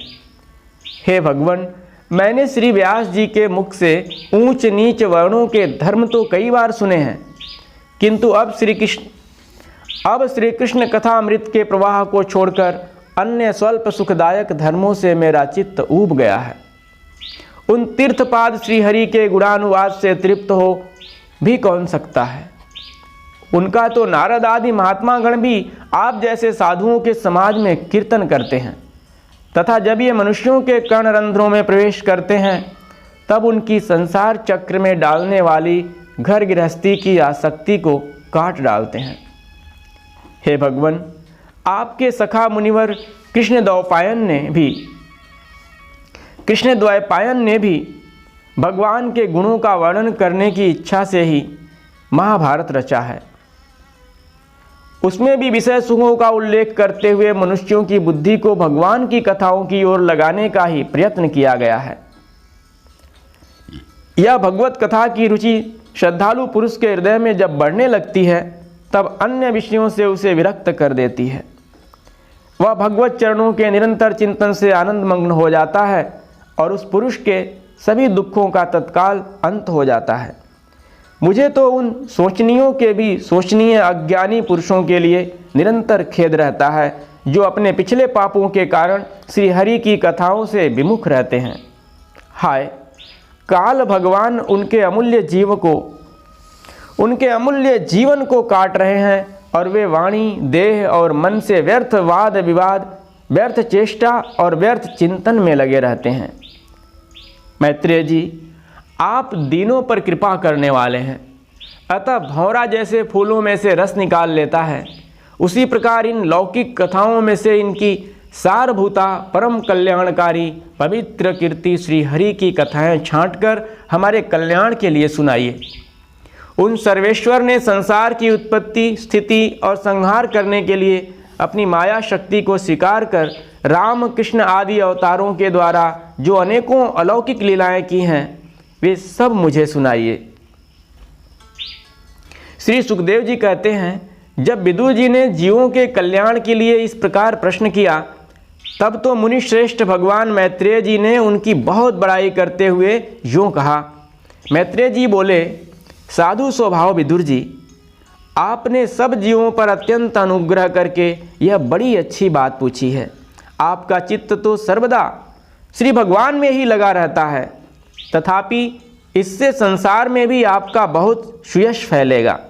Speaker 1: हे भगवान, मैंने श्री व्यास जी के मुख से ऊंच नीच वर्णों के धर्म तो कई बार सुने हैं, किंतु अब श्री कृष्ण कथामृत के प्रवाह को छोड़कर अन्य स्वल्प सुखदायक धर्मों से मेरा चित्त ऊब गया है। उन तीर्थपाद श्रीहरि के गुणानुवाद से तृप्त हो भी कौन सकता है? उनका तो नारद आदि महात्मा गण भी आप जैसे साधुओं के समाज में कीर्तन करते हैं, तथा जब ये मनुष्यों के कर्णरंध्रों में प्रवेश करते हैं तब उनकी संसार चक्र में डालने वाली घर गृहस्थी की आसक्ति को काट डालते हैं। हे भगवान, आपके सखा मुनिवर कृष्णद्वैपायन ने भी भगवान के गुणों का वर्णन करने की इच्छा से ही महाभारत रचा है। उसमें भी विषय सुखों का उल्लेख करते हुए मनुष्यों की बुद्धि को भगवान की कथाओं की ओर लगाने का ही प्रयत्न किया गया है। यह भगवत कथा की रुचि श्रद्धालु पुरुष के हृदय में जब बढ़ने लगती है तब अन्य विषयों से उसे विरक्त कर देती है। वह भगवत चरणों के निरंतर चिंतन से आनंदमग्न हो जाता है और उस पुरुष के सभी दुखों का तत्काल अंत हो जाता है। मुझे तो उन सोचनीयों के भी सोचनीय अज्ञानी पुरुषों के लिए निरंतर खेद रहता है जो अपने पिछले पापों के कारण श्री हरि की कथाओं से विमुख रहते हैं। हाय, काल भगवान उनके अमूल्य जीवन को काट रहे हैं और वे वाणी, देह और मन से व्यर्थ वाद विवाद, व्यर्थ चेष्टा और व्यर्थ चिंतन में लगे रहते हैं। मैत्रेय जी, आप दीनों पर कृपा करने वाले हैं, अतः भौरा जैसे फूलों में से रस निकाल लेता है, उसी प्रकार इन लौकिक कथाओं में से इनकी सारभूता परम कल्याणकारी पवित्र कीर्ति श्री हरि की कथाएं छांटकर हमारे कल्याण के लिए सुनाइए। उन सर्वेश्वर ने संसार की उत्पत्ति, स्थिति और संहार करने के लिए अपनी माया शक्ति को स्वीकार कर राम, कृष्ण आदि अवतारों के द्वारा जो अनेकों अलौकिक लीलाएं की हैं, वे सब मुझे सुनाइए। श्री सुखदेव जी कहते हैं, जब विदुर जी ने जीवों के कल्याण के लिए इस प्रकार प्रश्न किया तब तो मुनि श्रेष्ठ भगवान मैत्रेय जी ने उनकी बहुत बड़ाई करते हुए यूँ कहा। मैत्रेय जी बोले, साधु स्वभाव विदुर जी, आपने सब जीवों पर अत्यंत अनुग्रह करके यह बड़ी अच्छी बात पूछी है। आपका चित्त तो सर्वदा श्री भगवान में ही लगा रहता है, तथापि इससे संसार में भी आपका बहुत सुयश फैलेगा।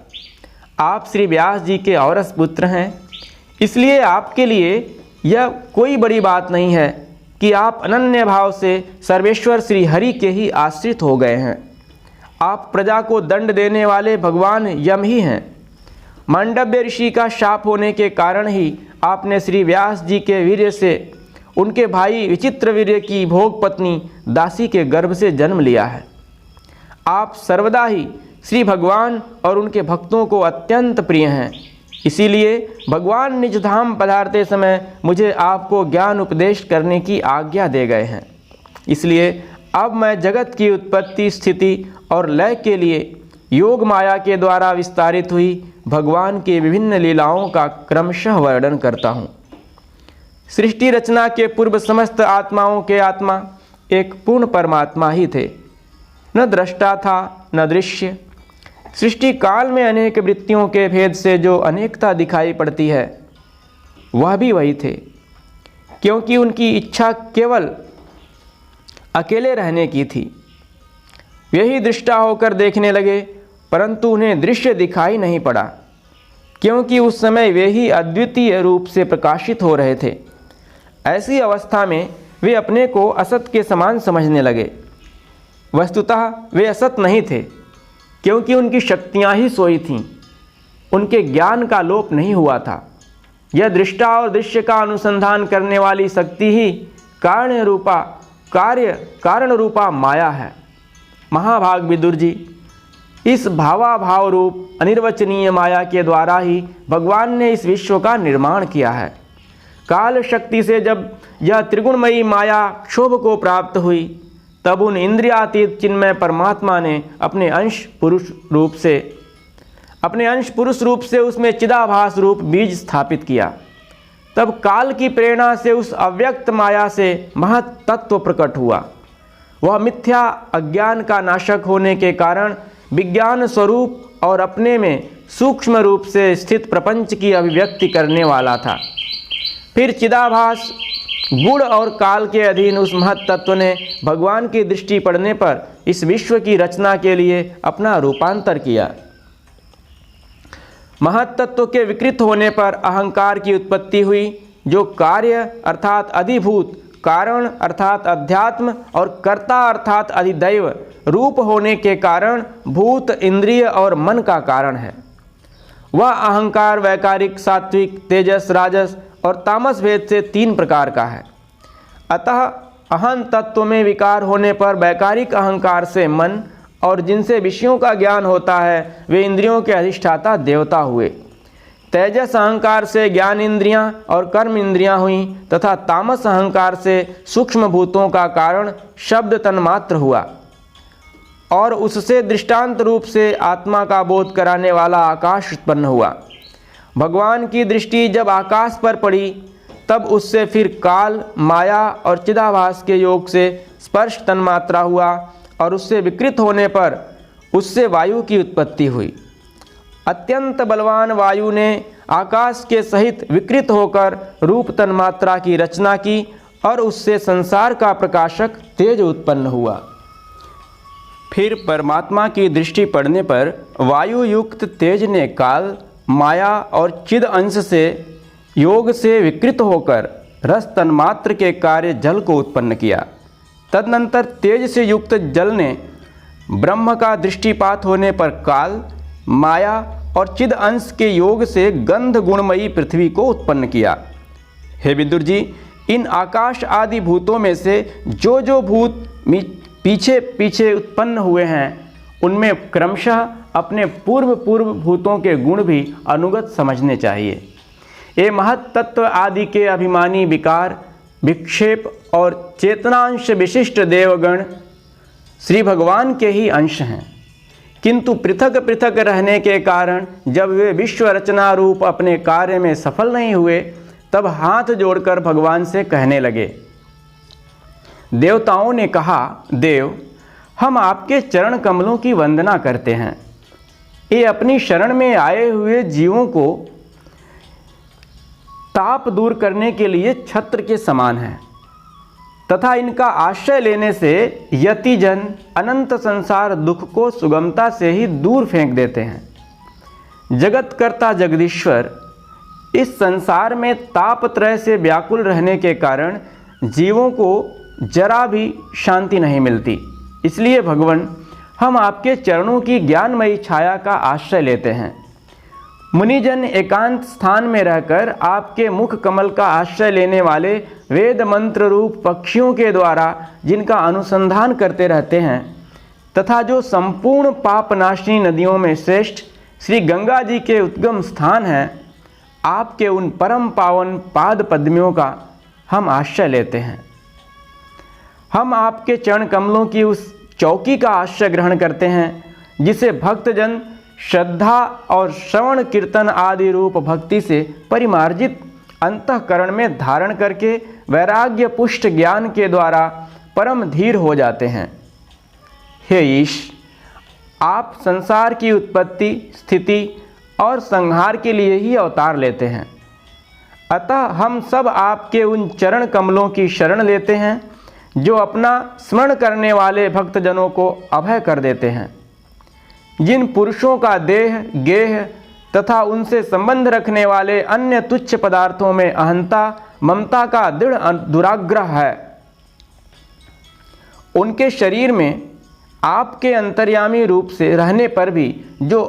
Speaker 1: आप श्री व्यास जी के औरस पुत्र हैं, इसलिए आपके लिए यह कोई बड़ी बात नहीं है कि आप अनन्य भाव से सर्वेश्वर श्री हरि के ही आश्रित हो गए हैं। आप प्रजा को दंड देने वाले भगवान यम ही हैं। मांडव्य ऋषि का शाप होने के कारण ही आपने श्री व्यास जी के वीर्य से उनके भाई विचित्रवीर्य की भोग पत्नी दासी के गर्भ से जन्म लिया है। आप सर्वदा ही श्री भगवान और उनके भक्तों को अत्यंत प्रिय हैं, इसीलिए भगवान निज धाम पधारते समय मुझे आपको ज्ञान उपदेश करने की आज्ञा दे गए हैं। इसलिए अब मैं जगत की उत्पत्ति, स्थिति और लय के लिए योग माया के द्वारा विस्तारित हुई भगवान की विभिन्न लीलाओं का क्रमशः वर्णन करता हूँ। सृष्टि रचना के पूर्व समस्त आत्माओं के आत्मा एक पूर्ण परमात्मा ही थे, न दृष्टा था न दृश्य। सृष्टि काल में अनेक वृत्तियों के भेद से जो अनेकता दिखाई पड़ती है वह भी वही थे, क्योंकि उनकी इच्छा केवल अकेले रहने की थी। वे ही दृष्टा होकर देखने लगे, परंतु उन्हें दृश्य दिखाई नहीं पड़ा, क्योंकि उस समय वे ही अद्वितीय रूप से प्रकाशित हो रहे थे। ऐसी अवस्था में वे अपने को असत के समान समझने लगे। वस्तुतः वे असत नहीं थे, क्योंकि उनकी शक्तियाँ ही सोई थीं, उनके ज्ञान का लोप नहीं हुआ था। यह दृष्टा और दृश्य का अनुसंधान करने वाली शक्ति ही कारण रूपा माया है। महाभाग विदुर जी, इस भावाभाव रूप अनिर्वचनीय माया के द्वारा ही भगवान ने इस विश्व का निर्माण किया है। काल शक्ति से जब यह त्रिगुणमयी माया क्षोभ को प्राप्त हुई, तब उन इंद्रियातीत चिन्मय परमात्मा ने अपने अंश पुरुष रूप से उसमें चिदाभास रूप बीज स्थापित किया। तब काल की प्रेरणा से उस अव्यक्त माया से महत् तत्व प्रकट हुआ। वह मिथ्या अज्ञान का नाशक होने के कारण विज्ञान स्वरूप और अपने में सूक्ष्म रूप से स्थित प्रपंच की अभिव्यक्ति करने वाला था। फिर चिदाभास गुण और काल के अधीन उस महत् तत्व ने भगवान की दृष्टि पड़ने पर इस विश्व की रचना के लिए अपना रूपांतर किया। महत् तत्व के विकृत होने पर अहंकार की उत्पत्ति हुई, जो कार्य अर्थात अधिभूत, कारण अर्थात अध्यात्म और कर्ता अर्थात अधिदैव रूप होने के कारण भूत, इंद्रिय और मन का कारण है। वह अहंकार वैकारिक, सात्विक, तेजस, राजस और तामस भेद से 3 प्रकार का है। अतः अहं तत्व में विकार होने पर वैकारिक अहंकार से मन और जिनसे विषयों का ज्ञान होता है वे इंद्रियों के अधिष्ठाता देवता हुए। तेजस अहंकार से ज्ञान इंद्रियां और कर्म इंद्रियां हुईं तथा तामस अहंकार से सूक्ष्म भूतों का कारण शब्द तन्मात्र हुआ और उससे दृष्टांत रूप से आत्मा का बोध कराने वाला आकाश उत्पन्न हुआ। भगवान की दृष्टि जब आकाश पर पड़ी, तब उससे फिर काल, माया और चिदाभास के योग से स्पर्श तन्मात्रा हुआ और उससे विकृत होने पर उससे वायु की उत्पत्ति हुई। अत्यंत बलवान वायु ने आकाश के सहित विकृत होकर रूप तन्मात्रा की रचना की और उससे संसार का प्रकाशक तेज उत्पन्न हुआ। फिर परमात्मा की दृष्टि पड़ने पर वायु युक्त तेज ने काल, माया और चिद अंश से योग से विकृत होकर रस तन्मात्र के कार्य जल को उत्पन्न किया। तदनंतर तेज से युक्त जल ने ब्रह्म का दृष्टिपात होने पर काल, माया और चिद अंश के योग से गंध गुणमयी पृथ्वी को उत्पन्न किया। हे विदुर जी, इन आकाश आदि भूतों में से जो जो भूत पीछे पीछे उत्पन्न हुए हैं, उनमें क्रमशः अपने पूर्व भूतों के गुण भी अनुगत समझने चाहिए। ये महत् तत्व आदि के अभिमानी विकार, विक्षेप और चेतनांश विशिष्ट देवगण श्री भगवान के ही अंश हैं, किंतु पृथक पृथक रहने के कारण जब वे विश्व रचना रूप अपने कार्य में सफल नहीं हुए, तब हाथ जोड़कर भगवान से कहने लगे। देवताओं ने कहा, देव, हम आपके चरण कमलों की वंदना करते हैं। ये अपनी शरण में आए हुए जीवों को ताप दूर करने के लिए छत्र के समान है तथा इनका आश्रय लेने से यतिजन अनंत संसार दुख को सुगमता से ही दूर फेंक देते हैं। जगतकर्ता जगदीश्वर इस संसार में तापत्रय से व्याकुल रहने के कारण जीवों को जरा भी शांति नहीं मिलती। इसलिए भगवान, हम आपके चरणों की ज्ञानमयी छाया का आश्रय लेते हैं। मुनिजन एकांत स्थान में रहकर आपके मुख कमल का आश्रय लेने वाले वेद मंत्र रूप पक्षियों के द्वारा जिनका अनुसंधान करते रहते हैं तथा जो संपूर्ण पापनाशिनी नदियों में श्रेष्ठ श्री गंगा जी के उद्गम स्थान हैं, आपके उन परम पावन पाद पद्मियों का हम आश्रय लेते हैं। हम आपके चरण कमलों की उस चौकी का आश्रय ग्रहण करते हैं जिसे भक्तजन श्रद्धा और श्रवण कीर्तन आदि रूप भक्ति से परिमार्जित अंतःकरण में धारण करके वैराग्य पुष्ट ज्ञान के द्वारा परम धीर हो जाते हैं। हे ईश, आप संसार की उत्पत्ति, स्थिति और संहार के लिए ही अवतार लेते हैं। अतः हम सब आपके उन चरण कमलों की शरण लेते हैं जो अपना स्मरण करने वाले भक्तजनों को अभय कर देते हैं। जिन पुरुषों का देह, गेह तथा उनसे संबंध रखने वाले अन्य तुच्छ पदार्थों में अहंता, ममता का दृढ़ दुराग्रह है, उनके शरीर में आपके अंतर्यामी रूप से रहने पर भी जो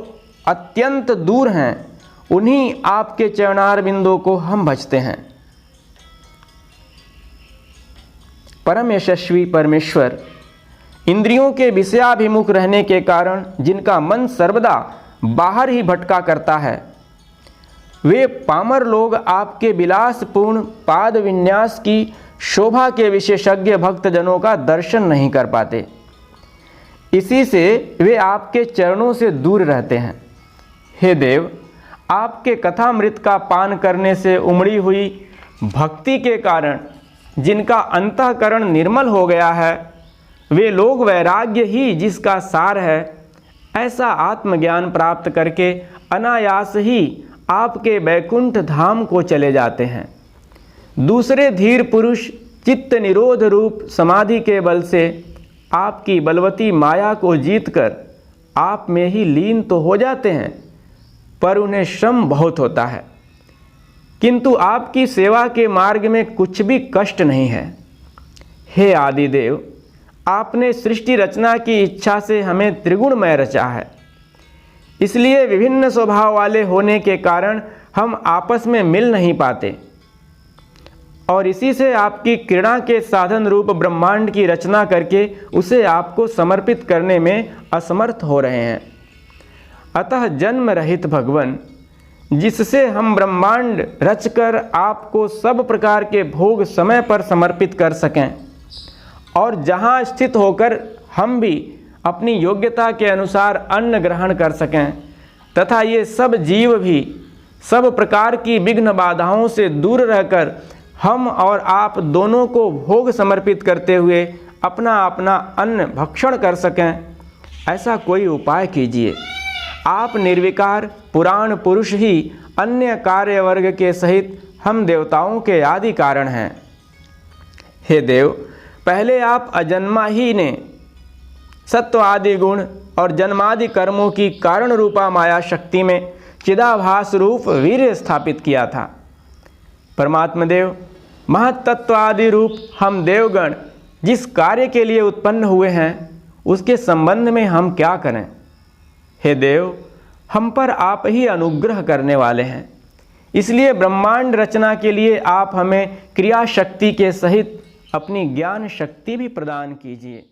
Speaker 1: अत्यंत दूर हैं, उन्हीं आपके चरणार बिंदों को हम भजते हैं। परम यशस्वी परमेश्वर, इंद्रियों के विषयाभिमुख रहने के कारण जिनका मन सर्वदा बाहर ही भटका करता है, वे पामर लोग आपके विलासपूर्ण पाद विन्यास की शोभा के विशेषज्ञ भक्तजनों का दर्शन नहीं कर पाते। इसी से वे आपके चरणों से दूर रहते हैं। हे देव, आपके कथामृत का पान करने से उमड़ी हुई भक्ति के कारण जिनका अंतःकरण निर्मल हो गया है, वे लोग वैराग्य ही जिसका सार है, ऐसा आत्मज्ञान प्राप्त करके अनायास ही आपके वैकुंठ धाम को चले जाते हैं। दूसरे धीर पुरुष चित्त निरोध रूप समाधि के बल से आपकी बलवती माया को जीतकर आप में ही लीन तो हो जाते हैं, पर उन्हें श्रम बहुत होता है। किंतु आपकी सेवा के मार्ग में कुछ भी कष्ट नहीं है। हे आदिदेव, आपने सृष्टि रचना की इच्छा से हमें त्रिगुणमय रचा है, इसलिए विभिन्न स्वभाव वाले होने के कारण हम आपस में मिल नहीं पाते और इसी से आपकी क्रीड़ा के साधन रूप ब्रह्मांड की रचना करके उसे आपको समर्पित करने में असमर्थ हो रहे हैं। अतः जन्म रहित भगवन, जिससे हम ब्रह्मांड रचकर आपको सब प्रकार के भोग समय पर समर्पित कर सकें और जहाँ स्थित होकर हम भी अपनी योग्यता के अनुसार अन्न ग्रहण कर सकें तथा ये सब जीव भी सब प्रकार की विघ्न बाधाओं से दूर रहकर हम और आप दोनों को भोग समर्पित करते हुए अपना अपना अन्न भक्षण कर सकें, ऐसा कोई उपाय कीजिए। आप निर्विकार पुराण पुरुष ही अन्य कार्य वर्ग के सहित हम देवताओं के आदि कारण हैं। हे देव, पहले आप अजन्मा ही ने सत्व आदि गुण और जन्मादि कर्मों की कारण रूपा माया शक्ति में चिदाभास रूप वीर्य स्थापित किया था। परमात्मा देव, महत्तत्व आदि रूप हम देवगण जिस कार्य के लिए उत्पन्न हुए हैं उसके संबंध में हम क्या करें। हे देव, हम पर आप ही अनुग्रह करने वाले हैं, इसलिए ब्रह्मांड रचना के लिए आप हमें क्रिया शक्ति के सहित अपनी ज्ञान शक्ति भी प्रदान कीजिए।